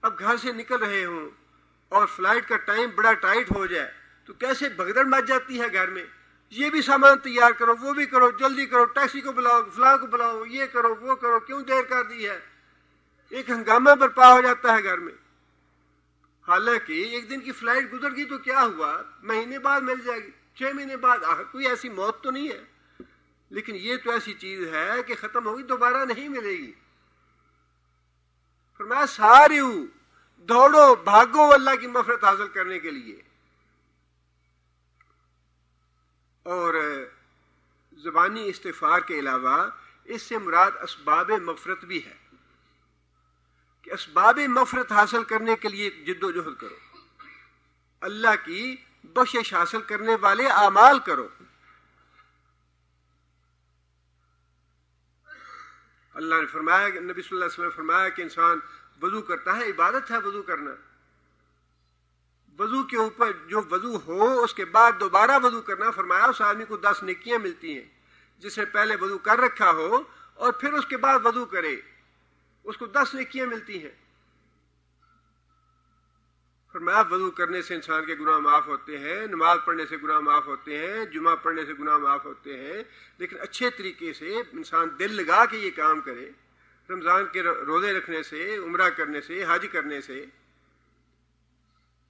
S1: اب گھر سے نکل رہے ہوں اور فلائٹ کا ٹائم بڑا ٹائٹ ہو جائے تو کیسے بھگدڑ مچ جاتی ہے گھر میں، یہ بھی سامان تیار کرو، وہ بھی کرو، جلدی کرو، ٹیکسی کو بلاؤ، فلاں کو بلاؤ، یہ کرو وہ کرو، کیوں دیر کر دی ہے۔ ایک ہنگامہ برپا ہو جاتا ہے گھر میں۔ حالانکہ ایک دن کی فلائٹ گزر گئی تو کیا ہوا، مہینے بعد مل جائے گی، 6 مہینے بعد، کوئی ایسی موت تو نہیں ہے، لیکن یہ تو ایسی چیز ہے کہ ختم ہوگی، دوبارہ نہیں ملے گی۔ فرمایا سارعوا، دوڑو بھاگو اللہ کی مغفرت حاصل کرنے کے لیے۔ اور زبانی استغفار کے علاوہ اس سے مراد اسباب مغفرت بھی ہے کہ اسباب مغفرت حاصل کرنے کے لیے جد و جہد کرو، اللہ کی بخشش حاصل کرنے والے اعمال کرو۔ اللہ نے فرمایا، نبی صلی اللہ علیہ وسلم نے فرمایا کہ انسان وضو کرتا ہے، عبادت ہے وضو کرنا۔ وضو کے اوپر جو وضو ہو اس کے بعد دوبارہ وضو کرنا، فرمایا اس آدمی کو 10 نیکیاں ملتی ہیں۔ جس سے پہلے وضو کر رکھا ہو اور پھر اس کے بعد وضو کرے، اس کو 10 نیکیاں ملتی ہیں۔ فرمایا وضو کرنے سے انسان کے گناہ معاف ہوتے ہیں، نماز پڑھنے سے گناہ معاف ہوتے ہیں، جمعہ پڑھنے سے گناہ معاف ہوتے ہیں، لیکن اچھے طریقے سے انسان دل لگا کے یہ کام کرے، رمضان کے روزے رکھنے سے، عمرہ کرنے سے، حج کرنے سے،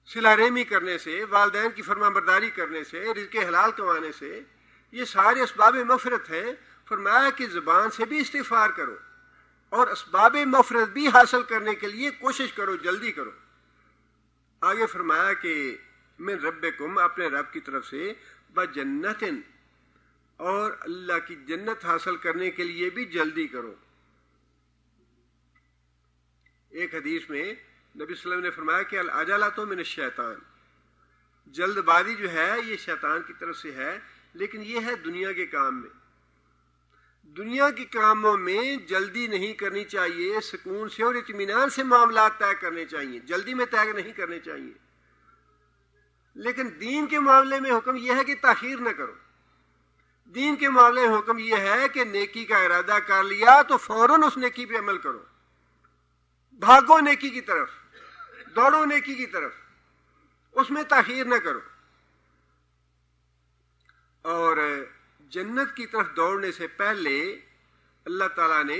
S1: صلہ رحمی کرنے سے، والدین کی فرما برداری کرنے سے، رزق حلال کمانے سے، یہ سارے اسباب مغفرت ہیں۔ فرمایا کہ زبان سے بھی استغفار کرو اور اسباب مغفرت بھی حاصل کرنے کے لیے کوشش کرو، جلدی کرو۔ آگے فرمایا کہ من ربکم، اپنے رب کی طرف سے، بجنت، اور اللہ کی جنت حاصل کرنے کے لیے بھی جلدی کرو۔ ایک حدیث میں نبی صلی اللہ علیہ وسلم نے فرمایا کہ العجلۃ من الشیطان، جلد بازی جو ہے یہ شیطان کی طرف سے ہے، لیکن یہ ہے دنیا کے کام میں۔ دنیا کے کاموں میں جلدی نہیں کرنی چاہیے، سکون سے اور اطمینان سے معاملات طے کرنے چاہیے، جلدی میں طے نہیں کرنے چاہیے۔ لیکن دین کے معاملے میں حکم یہ ہے کہ تاخیر نہ کرو۔ دین کے معاملے میں حکم یہ ہے کہ نیکی کا ارادہ کر لیا تو فوراً اس نیکی پہ عمل کرو، بھاگو نیکی کی طرف، دوڑو نیکی کی طرف، اس میں تاخیر نہ کرو۔ اور جنت کی طرف دوڑنے سے پہلے اللہ تعالیٰ نے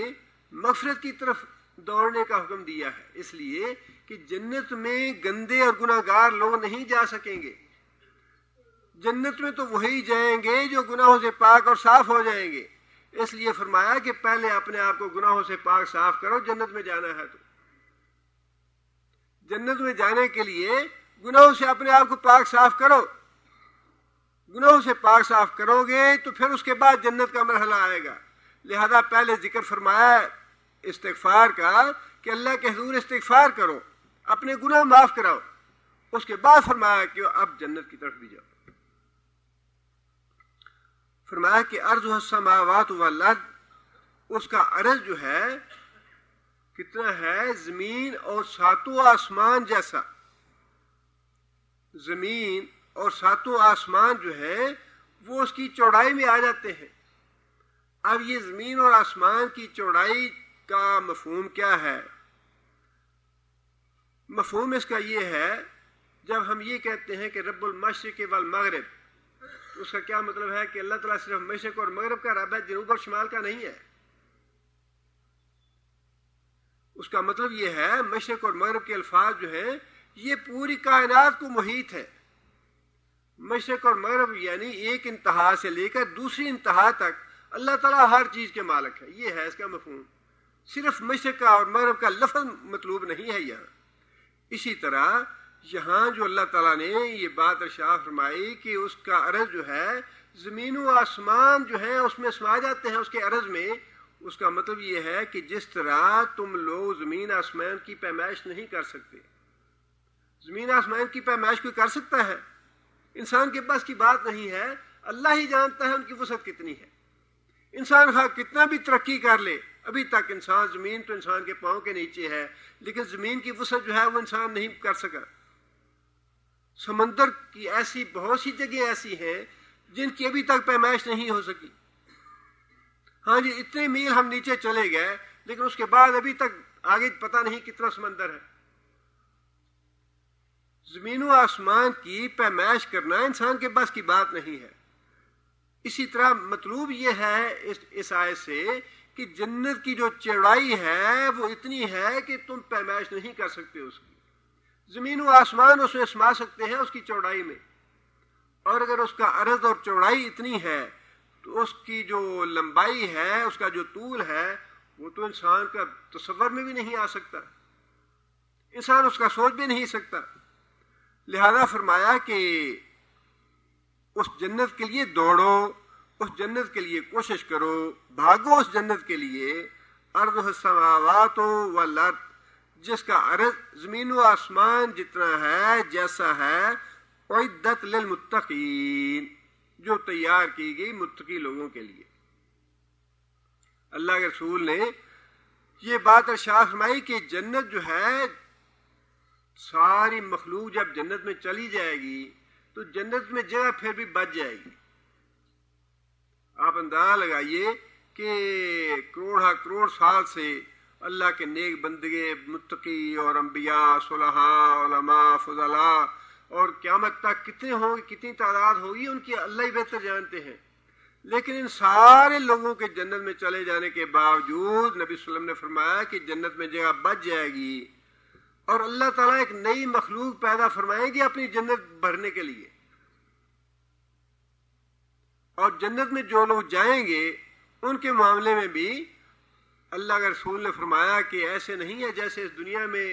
S1: مغفرت کی طرف دوڑنے کا حکم دیا ہے، اس لیے کہ جنت میں گندے اور گناہ گار لوگ نہیں جا سکیں گے۔ جنت میں تو وہی جائیں گے جو گناہوں سے پاک اور صاف ہو جائیں گے، اس لیے فرمایا کہ پہلے اپنے آپ کو گناہوں سے پاک صاف کرو، جنت میں جانا ہے تو۔ جنت میں جانے کے لیے گناہوں سے اپنے آپ کو پاک صاف کرو، گناہوں سے پاک صاف کرو گے تو پھر اس کے بعد جنت کا مرحلہ آئے گا۔ لہذا پہلے ذکر فرمایا استغفار کا کہ اللہ کے حضور استغفار کرو، اپنے گناہ معاف کراؤ، اس کے بعد فرمایا کہ اب جنت کی طرف بھی جاؤ۔ فرمایا کہ عرض السماوات والارض، اس کا عرض جو ہے کتنا ہے؟ زمین اور ساتوں آسمان جیسا۔ زمین اور ساتوں آسمان جو ہے وہ اس کی چوڑائی میں آ جاتے ہیں۔ اب یہ زمین اور آسمان کی چوڑائی کا مفہوم کیا ہے؟ مفہوم اس کا یہ ہے، جب ہم یہ کہتے ہیں کہ رب المشرق والمغرب، تو اس کا کیا مطلب ہے کہ اللہ تعالیٰ صرف مشرق اور مغرب کا رب ہے، جنوب اور شمال کا نہیں ہے۔ اس کا مطلب یہ ہے مشرق اور مغرب کے الفاظ جو ہیں یہ پوری کائنات کو محیط ہے۔ مشرق اور مغرب یعنی ایک انتہا سے لے کر دوسری انتہا تک اللہ تعالیٰ ہر چیز کے مالک ہے، یہ ہے اس کا مفہوم۔ صرف مشرق کا اور مغرب کا لفظ مطلوب نہیں ہے یہاں۔ اسی طرح یہاں جو اللہ تعالیٰ نے یہ بات ارشاد فرمائی کہ اس کا عرض جو ہے زمین و آسمان جو ہے اس میں سما جاتے ہیں اس کے عرض میں، اس کا مطلب یہ ہے کہ جس طرح تم لوگ زمین آسمان کی پیمائش نہیں کر سکتے، زمین آسمان کی پیمائش کوئی کر سکتا ہے؟ انسان کے بس کی بات نہیں ہے، اللہ ہی جانتا ہے ان کی وسعت کتنی ہے۔ انسان خواہ کتنا بھی ترقی کر لے، ابھی تک انسان، زمین تو انسان کے پاؤں کے نیچے ہے، لیکن زمین کی وسعت جو ہے وہ انسان نہیں کر سکا۔ سمندر کی ایسی بہت سی جگہیں ایسی ہیں جن کی ابھی تک پیمائش نہیں ہو سکی۔ ہاں جی، اتنے میل ہم نیچے چلے گئے لیکن اس کے بعد ابھی تک آگے پتہ نہیں کتنا سمندر ہے۔ زمین و آسمان کی پیمائش کرنا انسان کے بس کی بات نہیں ہے۔ اسی طرح مطلوب یہ ہے اس آیت سے کہ جنت کی جو چوڑائی ہے وہ اتنی ہے کہ تم پیمائش نہیں کر سکتے اس کی۔ زمین و آسمان اس میں سما سکتے ہیں اس کی چوڑائی میں، اور اگر اس کا عرض اور چوڑائی اتنی ہے تو اس کی جو لمبائی ہے، اس کا جو طول ہے، وہ تو انسان کا تصور میں بھی نہیں آ سکتا، انسان اس کا سوچ بھی نہیں سکتا۔ لہذا فرمایا کہ اس جنت کے لیے دوڑو، اس جنت کے لیے کوشش کرو، بھاگو اس جنت کے لیے۔ عرض السماوات والارض، جس کا عرض زمین و آسمان جتنا ہے، جیسا ہے، اعدت للمتقین، جو تیار کی گئی متقی لوگوں کے لیے۔ اللہ کے رسول نے یہ بات ارشاد فرمائی کہ جنت جو ہے، ساری مخلوق جب جنت میں چلی جائے گی تو جنت میں جگہ پھر بھی بچ جائے گی۔ آپ اندازہ لگائیے کہ کروڑ سال سے اللہ کے نیک بندگے، متقی اور انبیاء، صلحاء، علماء، فضلاء، اور قیامت تک کتنے ہوں گے، کتنی تعداد ہوگی، ان کی اللہ ہی بہتر جانتے ہیں۔ لیکن ان سارے لوگوں کے جنت میں چلے جانے کے باوجود نبی صلی اللہ علیہ وسلم نے فرمایا کہ جنت میں جگہ بچ جائے گی، اور اللہ تعالیٰ ایک نئی مخلوق پیدا فرمائیں گے اپنی جنت بھرنے کے لیے۔ اور جنت میں جو لوگ جائیں گے ان کے معاملے میں بھی اللہ کے رسول نے فرمایا کہ ایسے نہیں ہے جیسے اس دنیا میں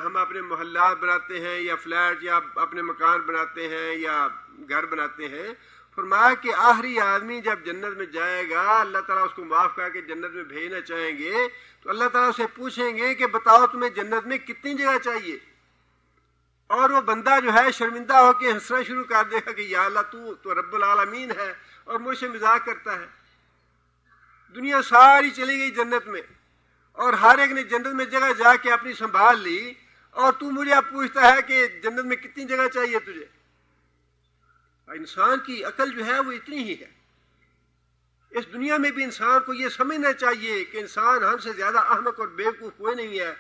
S1: ہم اپنے محلات بناتے ہیں یا فلیٹ یا اپنے مکان بناتے ہیں یا گھر بناتے ہیں۔ فرمایا کہ آخری آدمی جب جنت میں جائے گا، اللہ تعالیٰ اس کو معاف کر کے جنت میں بھیجنا چاہیں گے تو اللہ تعالیٰ سے پوچھیں گے کہ بتاؤ تمہیں جنت میں کتنی جگہ چاہیے، اور وہ بندہ جو ہے شرمندہ ہو کے ہنسنا شروع کر دے گا کہ یا اللہ تو رب العالمین ہے اور مجھ سے مذاق کرتا ہے۔ دنیا ساری چلی گئی جنت میں اور ہر ایک نے جنت میں جگہ جا کے اپنی سنبھال لی, اور تو مجھے اب پوچھتا ہے کہ جنت میں کتنی جگہ چاہیے تجھے. انسان کی عقل جو ہے وہ اتنی ہی ہے. اس دنیا میں بھی انسان کو یہ سمجھنا چاہیے کہ انسان ہم سے زیادہ احمق اور بیوقوف کوئی نہیں ہے.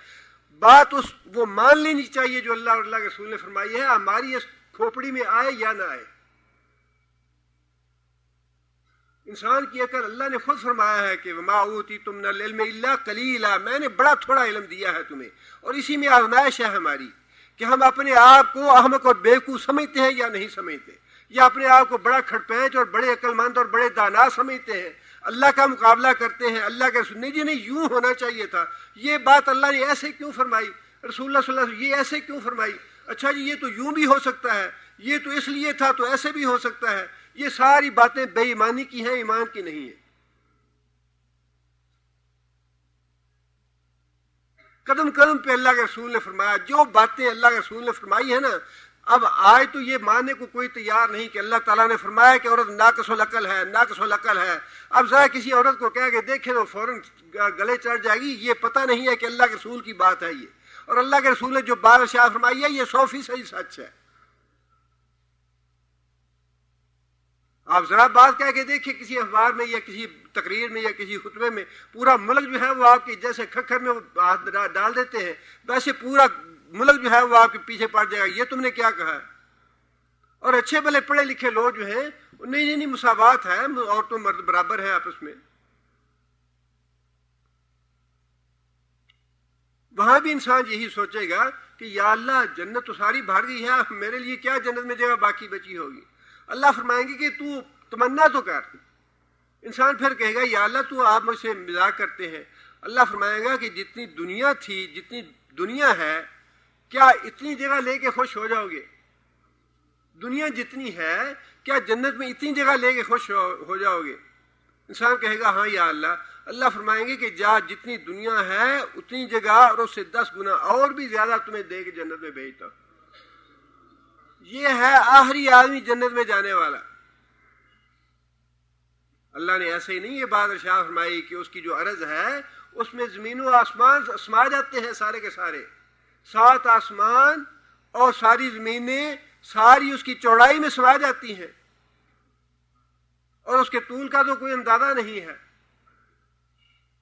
S1: بات وہ مان لینی چاہیے جو اللہ اور اللہ کے رسول نے فرمائی ہے, ہماری اس کھوپڑی میں آئے یا نہ آئے. انسان کی عقل اللہ نے خود فرمایا ہے کہ وما اوتیتم من العلم الا قلیلا, میں نے بڑا تھوڑا علم دیا ہے تمہیں, اور اسی میں آزمائش ہے ہماری کہ ہم اپنے آپ کو احمق اور بیوقوف سمجھتے ہیں یا نہیں سمجھتے, یا اپنے آپ کو بڑا کھڑپینچ اور بڑے عقل مند اور بڑے دانا سمجھتے ہیں. اللہ کا مقابلہ کرتے ہیں اللہ کے رسول. نہیں جی نہیں, یوں ہونا چاہیے تھا. یہ بات اللہ نے ایسے کیوں فرمائی, رسول اللہ صلی اللہ علیہ وسلم یہ ایسے کیوں فرمائی, اچھا جی یہ تو یوں بھی ہو سکتا ہے, یہ تو اس لیے تھا تو ایسے بھی ہو سکتا ہے. یہ ساری باتیں بے ایمانی کی ہیں, ایمان کی نہیں ہیں. قدم قدم پہ اللہ کے رسول نے فرمایا, جو باتیں اللہ کے رسول نے فرمائی ہے نا, اب آج تو یہ ماننے کو کوئی تیار نہیں کہ اللہ تعالیٰ نے فرمایا کہ عورت ناقص العقل ہے, ناقص العقل ہے. اب ذرا کسی عورت کو کہہ کے دیکھے تو فوراً گلے چڑھ جائے گی. یہ پتہ نہیں ہے کہ اللہ کے رسول کی بات ہے یہ, اور اللہ کے رسول نے جو بات ارشاد فرمائی ہے یہ 100% سچ ہے. آپ ذرا بات کہہ کے دیکھیں کسی اخبار میں یا کسی تقریر میں یا کسی خطبے میں, پورا ملک جو ہے وہ آپ کی جیسے کھکھر میں ہاتھ ڈال دیتے ہیں ویسے پورا ملک جو ہے وہ آپ کے پیچھے پڑ جائے گا, یہ تم نے کیا کہا ہے. اور اچھے بھلے پڑھے لکھے لوگ جو ہیں نہیں مساوات ہے, عورتوں مرد برابر ہیں آپس میں. وہاں بھی انسان یہی سوچے گا کہ یا اللہ جنت تو ساری بھر گئی ہے, میرے لیے کیا جنت میں جگہ باقی بچی ہوگی. اللہ فرمائیں گے کہ تو تمنا تو کر. انسان پھر کہے گا یا اللہ تو آپ مجھ سے مذاق کرتے ہیں. اللہ فرمائے گا کہ جتنی دنیا تھی, جتنی دنیا ہے, کیا اتنی جگہ لے کے خوش ہو جاؤ گے. دنیا جتنی ہے کیا جنت میں اتنی جگہ لے کے خوش ہو جاؤ گے. انسان کہے گا ہاں یا اللہ. اللہ فرمائیں گے کہ جا جتنی دنیا ہے اتنی جگہ اور اس سے 10 گنا اور بھی زیادہ تمہیں دے کے جنت میں بھیجتا ہوں. یہ ہے آخری آدمی جنت میں جانے والا. اللہ نے ایسے ہی نہیں یہ بات ارشاد فرمائی کہ اس کی جو عرض ہے اس میں زمین و آسمان سما جاتے ہیں سارے کے سارے, 7 آسمان اور ساری زمینیں ساری اس کی چوڑائی میں سما جاتی ہیں, اور اس کے طول کا تو کوئی اندازہ نہیں ہے.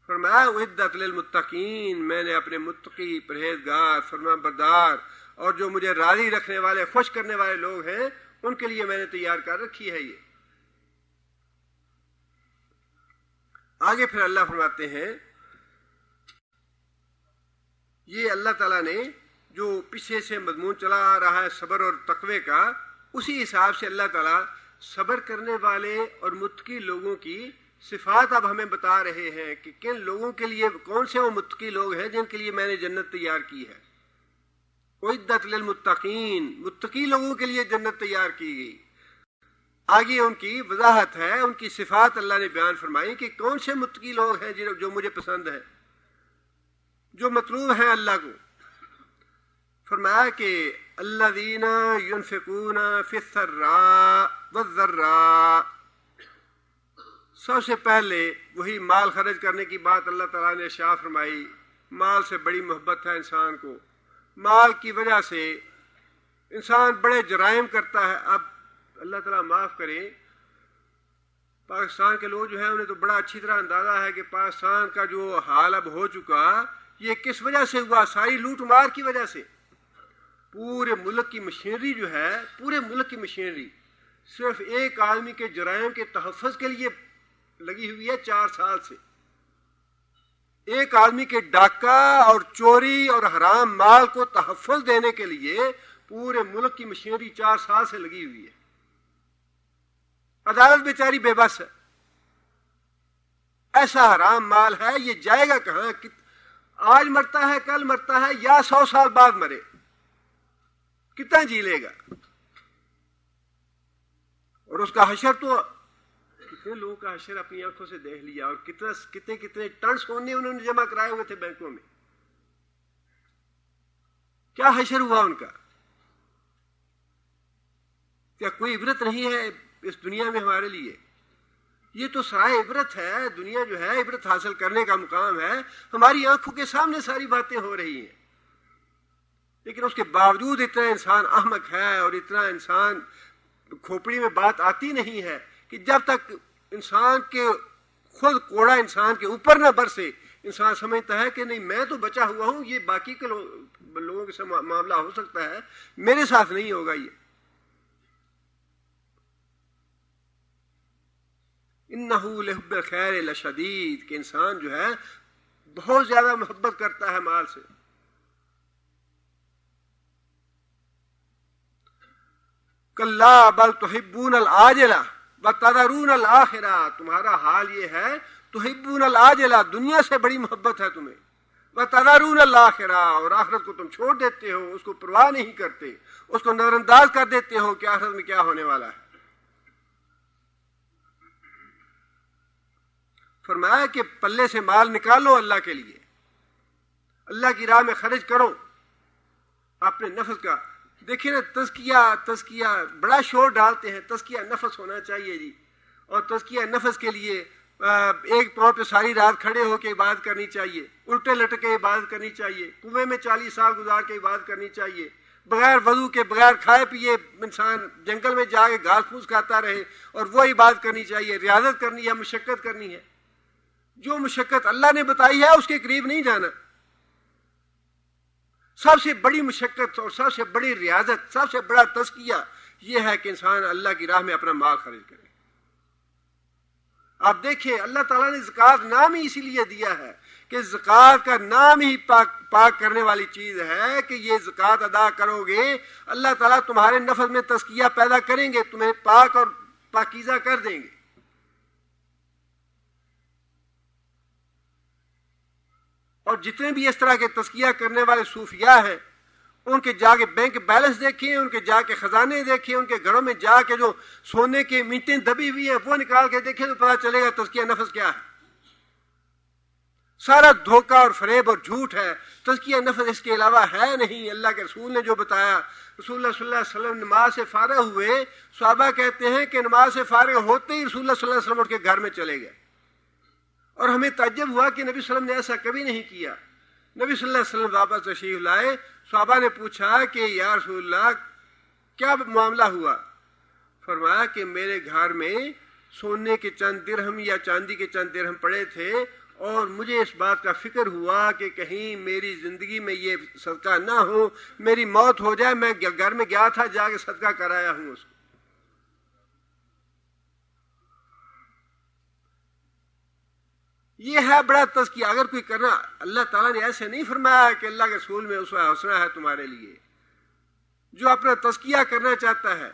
S1: فرمایا اعدت للمتقین, میں نے اپنے متقی پرہیزگار فرما بردار اور جو مجھے راضی رکھنے والے خوش کرنے والے لوگ ہیں ان کے لیے میں نے تیار کر رکھی ہے. یہ آگے پھر اللہ فرماتے ہیں, یہ اللہ تعالیٰ نے جو پیچھے سے مضمون چلا آ رہا ہے صبر اور تقوی کا, اسی حساب سے اللہ تعالیٰ صبر کرنے والے اور متقی لوگوں کی صفات اب ہمیں بتا رہے ہیں کہ کن لوگوں کے لیے, کون سے وہ متقی لوگ ہیں جن کے لیے میں نے جنت تیار کی ہے. اعدت للمتقین, متقی لوگوں کے لیے جنت تیار کی گئی. آگے ان کی وضاحت ہے, ان کی صفات اللہ نے بیان فرمائی کہ کون سے متقی لوگ ہیں جو مجھے پسند ہیں, جو مطلوب ہیں اللہ کو. فرمایا کہ الذین ينفقون فی السراء والضراء, سب سے پہلے وہی مال خرچ کرنے کی بات اللہ تعالیٰ نے ارشاد فرمائی. مال سے بڑی محبت ہے انسان کو, مال کی وجہ سے انسان بڑے جرائم کرتا ہے. اب اللہ تعالیٰ معاف کرے, پاکستان کے لوگ جو ہیں انہیں تو بڑا اچھی طرح اندازہ ہے کہ پاکستان کا جو حال اب ہو چکا یہ کس وجہ سے ہوا, ساری لوٹ مار کی وجہ سے. پورے ملک کی مشینری جو ہے, پورے ملک کی مشینری صرف ایک آدمی کے جرائم کے تحفظ کے لیے لگی ہوئی ہے 4 سال سے. ایک آدمی کے ڈاکہ اور چوری اور حرام مال کو تحفظ دینے کے لیے پورے ملک کی مشینری 4 سال سے لگی ہوئی ہے. عدالت بیچاری بے بس ہے. ایسا حرام مال ہے, یہ جائے گا کہاں؟ آج مرتا ہے کل مرتا ہے یا 100 سال بعد مرے, کتنا جی لے گا؟ اور اس کا حشر تو کتنے لوگوں کا حشر اپنی آنکھوں سے دیکھ لیا, اور کتنے ٹن سونے انہوں نے جمع کرائے ہوئے تھے بینکوں میں. کیا حشر ہوا ان کا؟ کیا کوئی عبرت نہیں ہے اس دنیا میں ہمارے لیے؟ یہ تو سرائے عبرت ہے. دنیا جو ہے عبرت حاصل کرنے کا مقام ہے. ہماری آنکھوں کے سامنے ساری باتیں ہو رہی ہیں, لیکن اس کے باوجود اتنا انسان احمق ہے اور اتنا انسان کھوپڑی میں بات آتی نہیں ہے کہ جب تک انسان کے خود کوڑا انسان کے اوپر نہ برسے انسان سمجھتا ہے کہ نہیں میں تو بچا ہوا ہوں, یہ باقی کے لوگوں کے ساتھ معاملہ ہو سکتا ہے, میرے ساتھ نہیں ہوگا. یہ انہو لحب الخیر لشدید کہ انسان جو ہے بہت زیادہ محبت کرتا ہے مال سے. کلا بل تحبون العاجلہ وتذرون الآخرہ, تمہارا حال یہ ہے تحبون العاجلہ, دنیا سے بڑی محبت ہے تمہیں, وتذرون الآخرہ, اور آخرت کو تم چھوڑ دیتے ہو, اس کو پرواہ نہیں کرتے, اس کو نظر انداز کر دیتے ہو کہ آخرت میں کیا ہونے والا ہے. فرمایا کہ پلے سے مال نکالو اللہ کے لیے, اللہ کی راہ میں خرچ کرو اپنے نفس کا. دیکھیں نا تزکیہ بڑا شور ڈالتے ہیں, تزکیہ نفس ہونا چاہیے جی, اور تزکیہ نفس کے لیے ایک پاؤں پہ ساری رات کھڑے ہو کے عبادت کرنی چاہیے, الٹے لٹک کے عبادت کرنی چاہیے, کنویں میں 40 سال گزار کے عبادت کرنی چاہیے, بغیر وضو کے بغیر کھائے پیے انسان جنگل میں جا کے گھاس پھوس کھاتا رہے اور وہ عبادت کرنی چاہیے. ریاضت کرنی ہے, مشقت کرنی ہے. جو مشقت اللہ نے بتائی ہے اس کے قریب نہیں جانا. سب سے بڑی مشقت اور سب سے بڑی ریاضت, سب سے بڑا تزکیہ یہ ہے کہ انسان اللہ کی راہ میں اپنا مال خرچ کرے. آپ دیکھیں اللہ تعالیٰ نے زکوٰۃ نام ہی اسی لیے دیا ہے کہ زکوٰۃ کا نام ہی پاک کرنے والی چیز ہے کہ یہ زکوٰۃ ادا کرو گے اللہ تعالیٰ تمہارے نفس میں تزکیہ پیدا کریں گے, تمہیں پاک اور پاکیزہ کر دیں گے. اور جتنے بھی اس طرح کے تزکیہ کرنے والے صوفیاء ہیں ان کے جا کے بینک بیلنس دیکھیں, ان کے جا کے خزانے دیکھیں, ان کے گھروں میں جا کے جو سونے کی منٹیں دبی ہوئی ہیں وہ نکال کے دیکھیں تو پتہ چلے گا تزکیہ نفس کیا ہے. سارا دھوکہ اور فریب اور جھوٹ ہے, تزکیہ نفس اس کے علاوہ ہے نہیں. اللہ کے رسول نے جو بتایا, رسول اللہ صلی اللہ علیہ وسلم نماز سے فارغ ہوئے, صحابہ کہتے ہیں کہ نماز سے فارغ ہوتے ہی رسول اللہ صلی اللہ علیہ وسلم اٹھ کے گھر میں چلے گئے, اور ہمیں تعجب ہوا کہ نبی صلی اللہ علیہ وسلم نے ایسا کبھی نہیں کیا. نبی صلی اللہ علیہ وسلم واپس تشریف لائے, صحابہ نے پوچھا کہ یا رسول اللہ کیا معاملہ ہوا؟ فرمایا کہ میرے گھر میں سونے کے چند درہم یا چاندی کے چند درہم پڑے تھے اور مجھے اس بات کا فکر ہوا کہ کہیں میری زندگی میں یہ صدقہ نہ ہو, میری موت ہو جائے. میں گھر میں گیا تھا, جا کے صدقہ کرایا ہوں اس کو. یہ ہے بڑا تزکیہ. اگر کوئی کرنا, اللہ تعالیٰ نے ایسے نہیں فرمایا کہ اللہ کے رسول میں اسوہ حسنہ ہے تمہارے لیے. جو اپنا تزکیہ کرنا چاہتا ہے,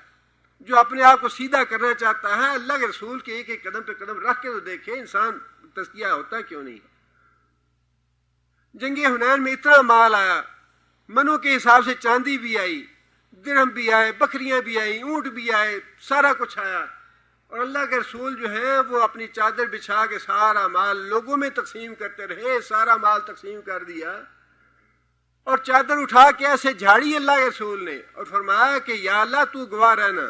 S1: جو اپنے آپ کو سیدھا کرنا چاہتا ہے, اللہ کے رسول کے ایک ایک قدم پہ قدم رکھ کے تو دیکھے انسان تزکیہ ہوتا کیوں نہیں. جنگ حنین میں اتنا مال آیا, منوں کے حساب سے چاندی بھی آئی, درہم بھی آئے, بکریاں بھی آئیں, اونٹ بھی آئے, سارا کچھ آیا, اور اللہ کے رسول جو ہیں وہ اپنی چادر بچھا کے سارا مال لوگوں میں تقسیم کرتے رہے. سارا مال تقسیم کر دیا اور چادر اٹھا کے ایسے جھاڑی اللہ کے رسول نے اور فرمایا کہ یا اللہ تو گواہ رہنا,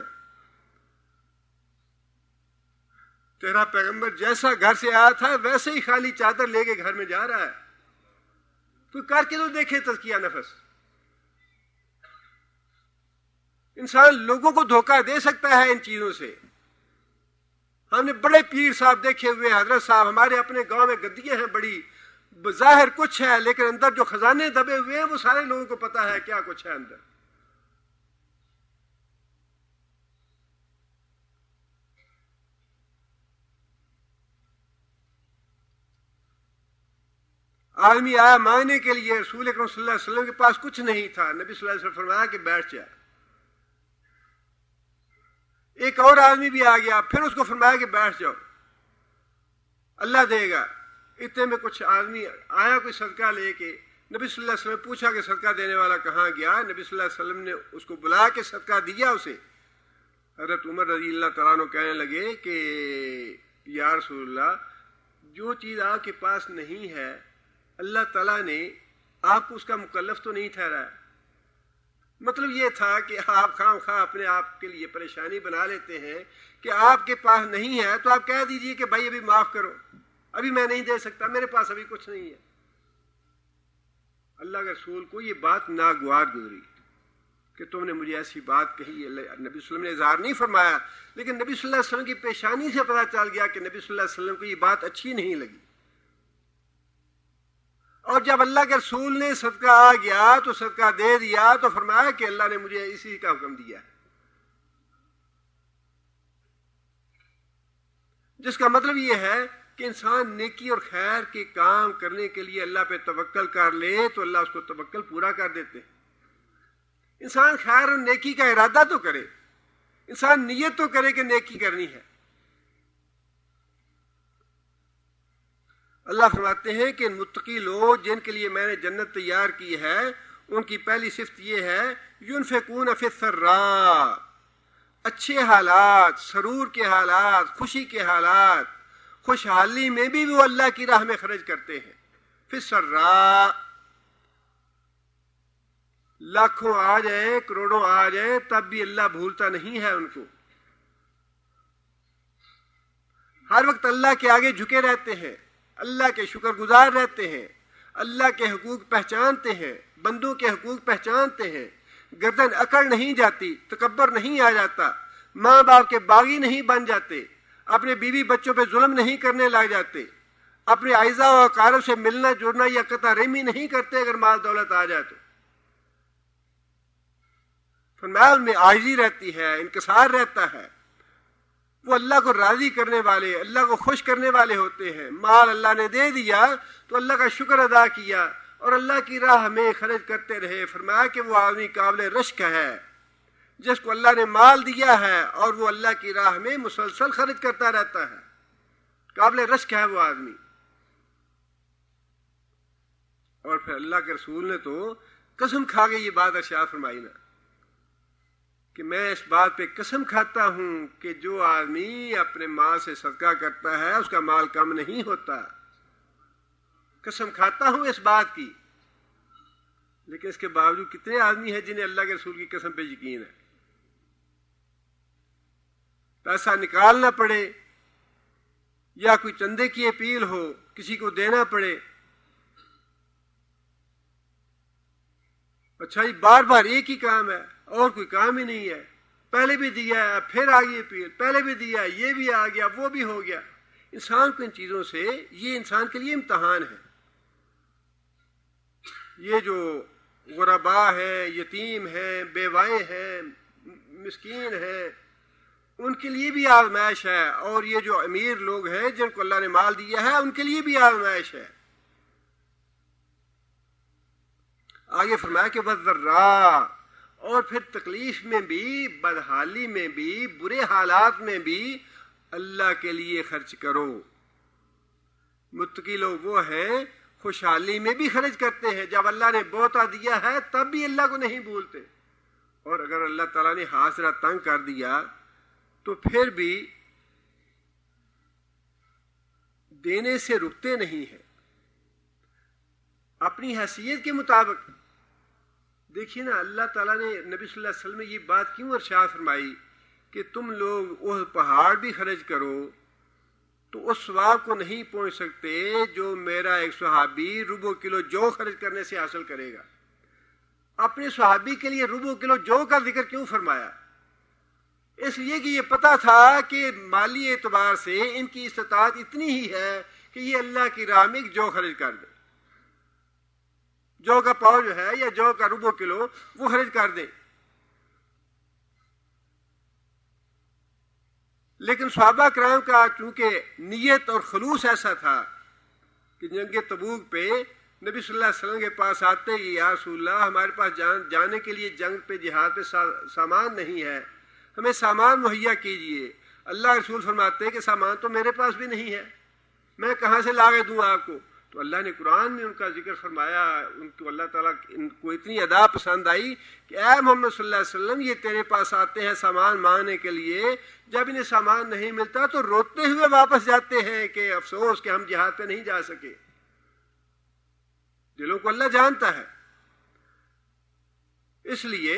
S1: تیرا پیغمبر جیسا گھر سے آیا تھا ویسے ہی خالی چادر لے کے گھر میں جا رہا ہے. تو کر کے تو دیکھے تزکیہ نفس. انسان لوگوں کو دھوکہ دے سکتا ہے ان چیزوں سے. ہم نے بڑے پیر صاحب دیکھے ہوئے, حضرت صاحب ہمارے اپنے گاؤں میں گدیاں ہیں بڑی, بظاہر کچھ ہے لیکن اندر جو خزانے دبے ہوئے ہیں وہ سارے لوگوں کو پتا ہے کیا کچھ ہے اندر. آدمی آیا مانگنے کے لیے, رسول اکرم صلی اللہ علیہ وسلم کے پاس کچھ نہیں تھا. نبی صلی اللہ علیہ وسلم فرمایا کہ بیٹھ جا. ایک اور آدمی بھی آ گیا, پھر اس کو فرمایا کہ بیٹھ جاؤ, اللہ دے گا. اتنے میں کچھ آدمی آیا کوئی صدقہ لے کے, نبی صلی اللہ علیہ وسلم پوچھا کہ صدقہ دینے والا کہاں گیا. نبی صلی اللہ علیہ وسلم نے اس کو بلا کے صدقہ دیا اسے. حضرت عمر رضی اللہ تعالیٰ عنہ کہنے لگے کہ یا رسول اللہ, جو چیز آپ کے پاس نہیں ہے اللہ تعالیٰ نے آپ کو اس کا مکلف تو نہیں ٹھہرایا. مطلب یہ تھا کہ آپ خواہ خواہ اپنے آپ کے لیے پریشانی بنا لیتے ہیں کہ آپ کے پاس نہیں ہے تو آپ کہہ دیجئے کہ بھائی ابھی معاف کرو، ابھی میں نہیں دے سکتا، میرے پاس ابھی کچھ نہیں ہے۔ اللہ کے رسول کو یہ بات ناگوار گزری کہ تم نے مجھے ایسی بات کہی۔ نبی صلی اللہ علیہ وسلم نے اظہار نہیں فرمایا، لیکن نبی صلی اللہ علیہ وسلم کی پیشانی سے پتہ چل گیا کہ نبی صلی اللہ علیہ وسلم کو یہ بات اچھی نہیں لگی۔ اور جب اللہ کے رسول نے صدقہ آ گیا تو صدقہ دے دیا تو فرمایا کہ اللہ نے مجھے اسی کا حکم دیا ہے، جس کا مطلب یہ ہے کہ انسان نیکی اور خیر کے کام کرنے کے لیے اللہ پہ توکل کر لے تو اللہ اس کو توکل پورا کر دیتے ہیں۔ انسان خیر اور نیکی کا ارادہ تو کرے، انسان نیت تو کرے کہ نیکی کرنی ہے۔ اللہ فرماتے ہیں کہ متقی لوگ جن کے لیے میں نے جنت تیار کی ہے ان کی پہلی صفت یہ ہے ينفقون فی السراء، اچھے حالات، سرور کے حالات، خوشی کے حالات، خوشحالی میں بھی وہ اللہ کی راہ میں خرچ کرتے ہیں۔ فی السراء، لاکھوں آ جائیں، کروڑوں آ جائیں، تب بھی اللہ بھولتا نہیں ہے ان کو۔ ہر وقت اللہ کے آگے جھکے رہتے ہیں، اللہ کے شکر گزار رہتے ہیں، اللہ کے حقوق پہچانتے ہیں، بندوں کے حقوق پہچانتے ہیں، گردن اکڑ نہیں جاتی، تکبر نہیں آ جاتا، ماں باپ کے باغی نہیں بن جاتے، اپنے بیوی بچوں پہ ظلم نہیں کرنے لگ جاتے، اپنے اعزاء و اقارب سے ملنا جڑنا یا قطع رحمی نہیں کرتے اگر مال دولت آ جائے تو۔ فرمایا ان میں عاجزی رہتی ہے، انکسار رہتا ہے، وہ اللہ کو راضی کرنے والے، اللہ کو خوش کرنے والے ہوتے ہیں۔ مال اللہ نے دے دیا تو اللہ کا شکر ادا کیا اور اللہ کی راہ میں خرچ کرتے رہے۔ فرمایا کہ وہ آدمی قابل رشک ہے جس کو اللہ نے مال دیا ہے اور وہ اللہ کی راہ میں مسلسل خرچ کرتا رہتا ہے، قابل رشک ہے وہ آدمی۔ اور پھر اللہ کے رسول نے تو قسم کھا کے یہ بات ارشاد فرمائی نا کہ میں اس بات پہ قسم کھاتا ہوں کہ جو آدمی اپنے مال سے صدقہ کرتا ہے اس کا مال کم نہیں ہوتا، قسم کھاتا ہوں اس بات کی۔ لیکن اس کے باوجود کتنے آدمی ہیں جنہیں اللہ کے رسول کی قسم پہ یقین ہے؟ پیسہ نکالنا پڑے یا کوئی چندے کی اپیل ہو، کسی کو دینا پڑے، اچھا جی بار بار ایک ہی کام ہے اور کوئی کام ہی نہیں ہے، پہلے بھی دیا ہے پھر آ گئی اپیل، پہلے بھی دیا ہے یہ بھی آ گیا وہ بھی ہو گیا۔ انسان کو ان چیزوں سے، یہ انسان کے لیے امتحان ہے۔ یہ جو غرباء ہیں، یتیم ہیں، بیوائیں ہیں، مسکین ہیں، ان کے لیے بھی آزمائش ہے، اور یہ جو امیر لوگ ہیں جن کو اللہ نے مال دیا ہے ان کے لیے بھی آزمائش ہے۔ آگے فرمایا کہ وَالضَّرَّاء، اور پھر تکلیف میں بھی، بدحالی میں بھی، برے حالات میں بھی اللہ کے لیے خرچ کرو۔ متقی لوگ وہ ہیں خوشحالی میں بھی خرچ کرتے ہیں، جب اللہ نے بہتا دیا ہے تب بھی اللہ کو نہیں بھولتے، اور اگر اللہ تعالیٰ نے حاصلہ تنگ کر دیا تو پھر بھی دینے سے رکتے نہیں ہیں اپنی حیثیت کے مطابق۔ دیکھیے نا اللہ تعالیٰ نے نبی صلی اللہ علیہ وسلم نے یہ بات کیوں ارشاد فرمائی کہ تم لوگ وہ پہاڑ بھی خرچ کرو تو اس ثواب کو نہیں پہنچ سکتے جو میرا ایک صحابی ربع کلو جو خرچ کرنے سے حاصل کرے گا۔ اپنے صحابی کے لیے ربع کلو جو کا ذکر کیوں فرمایا؟ اس لیے کہ یہ پتا تھا کہ مالی اعتبار سے ان کی استطاعت اتنی ہی ہے کہ یہ اللہ کی راہ میں جو خرچ کر دیں، جو کا پاؤ جو ہے یا جو کا ربع کلو وہ خرچ کر دیں۔ لیکن صحابہ کرام کا چونکہ نیت اور خلوص ایسا تھا کہ جنگ تبوک پہ نبی صلی اللہ علیہ وسلم کے پاس آتے کہ یا رسول اللہ ہمارے پاس جانے کے لیے جنگ پہ جہاد پہ سامان نہیں ہے، ہمیں سامان مہیا کیجئے۔ اللہ رسول فرماتے کہ سامان تو میرے پاس بھی نہیں ہے، میں کہاں سے لا کے دوں آپ کو؟ تو اللہ نے قرآن میں ان کا ذکر فرمایا، ان کو اللہ تعالیٰ ان کو اتنی ادا پسند آئی کہ اے محمد صلی اللہ علیہ وسلم یہ تیرے پاس آتے ہیں سامان مانگنے کے لیے، جب انہیں سامان نہیں ملتا تو روتے ہوئے واپس جاتے ہیں کہ افسوس کہ ہم جہاد پہ نہیں جا سکے۔ دلوں کو اللہ جانتا ہے، اس لیے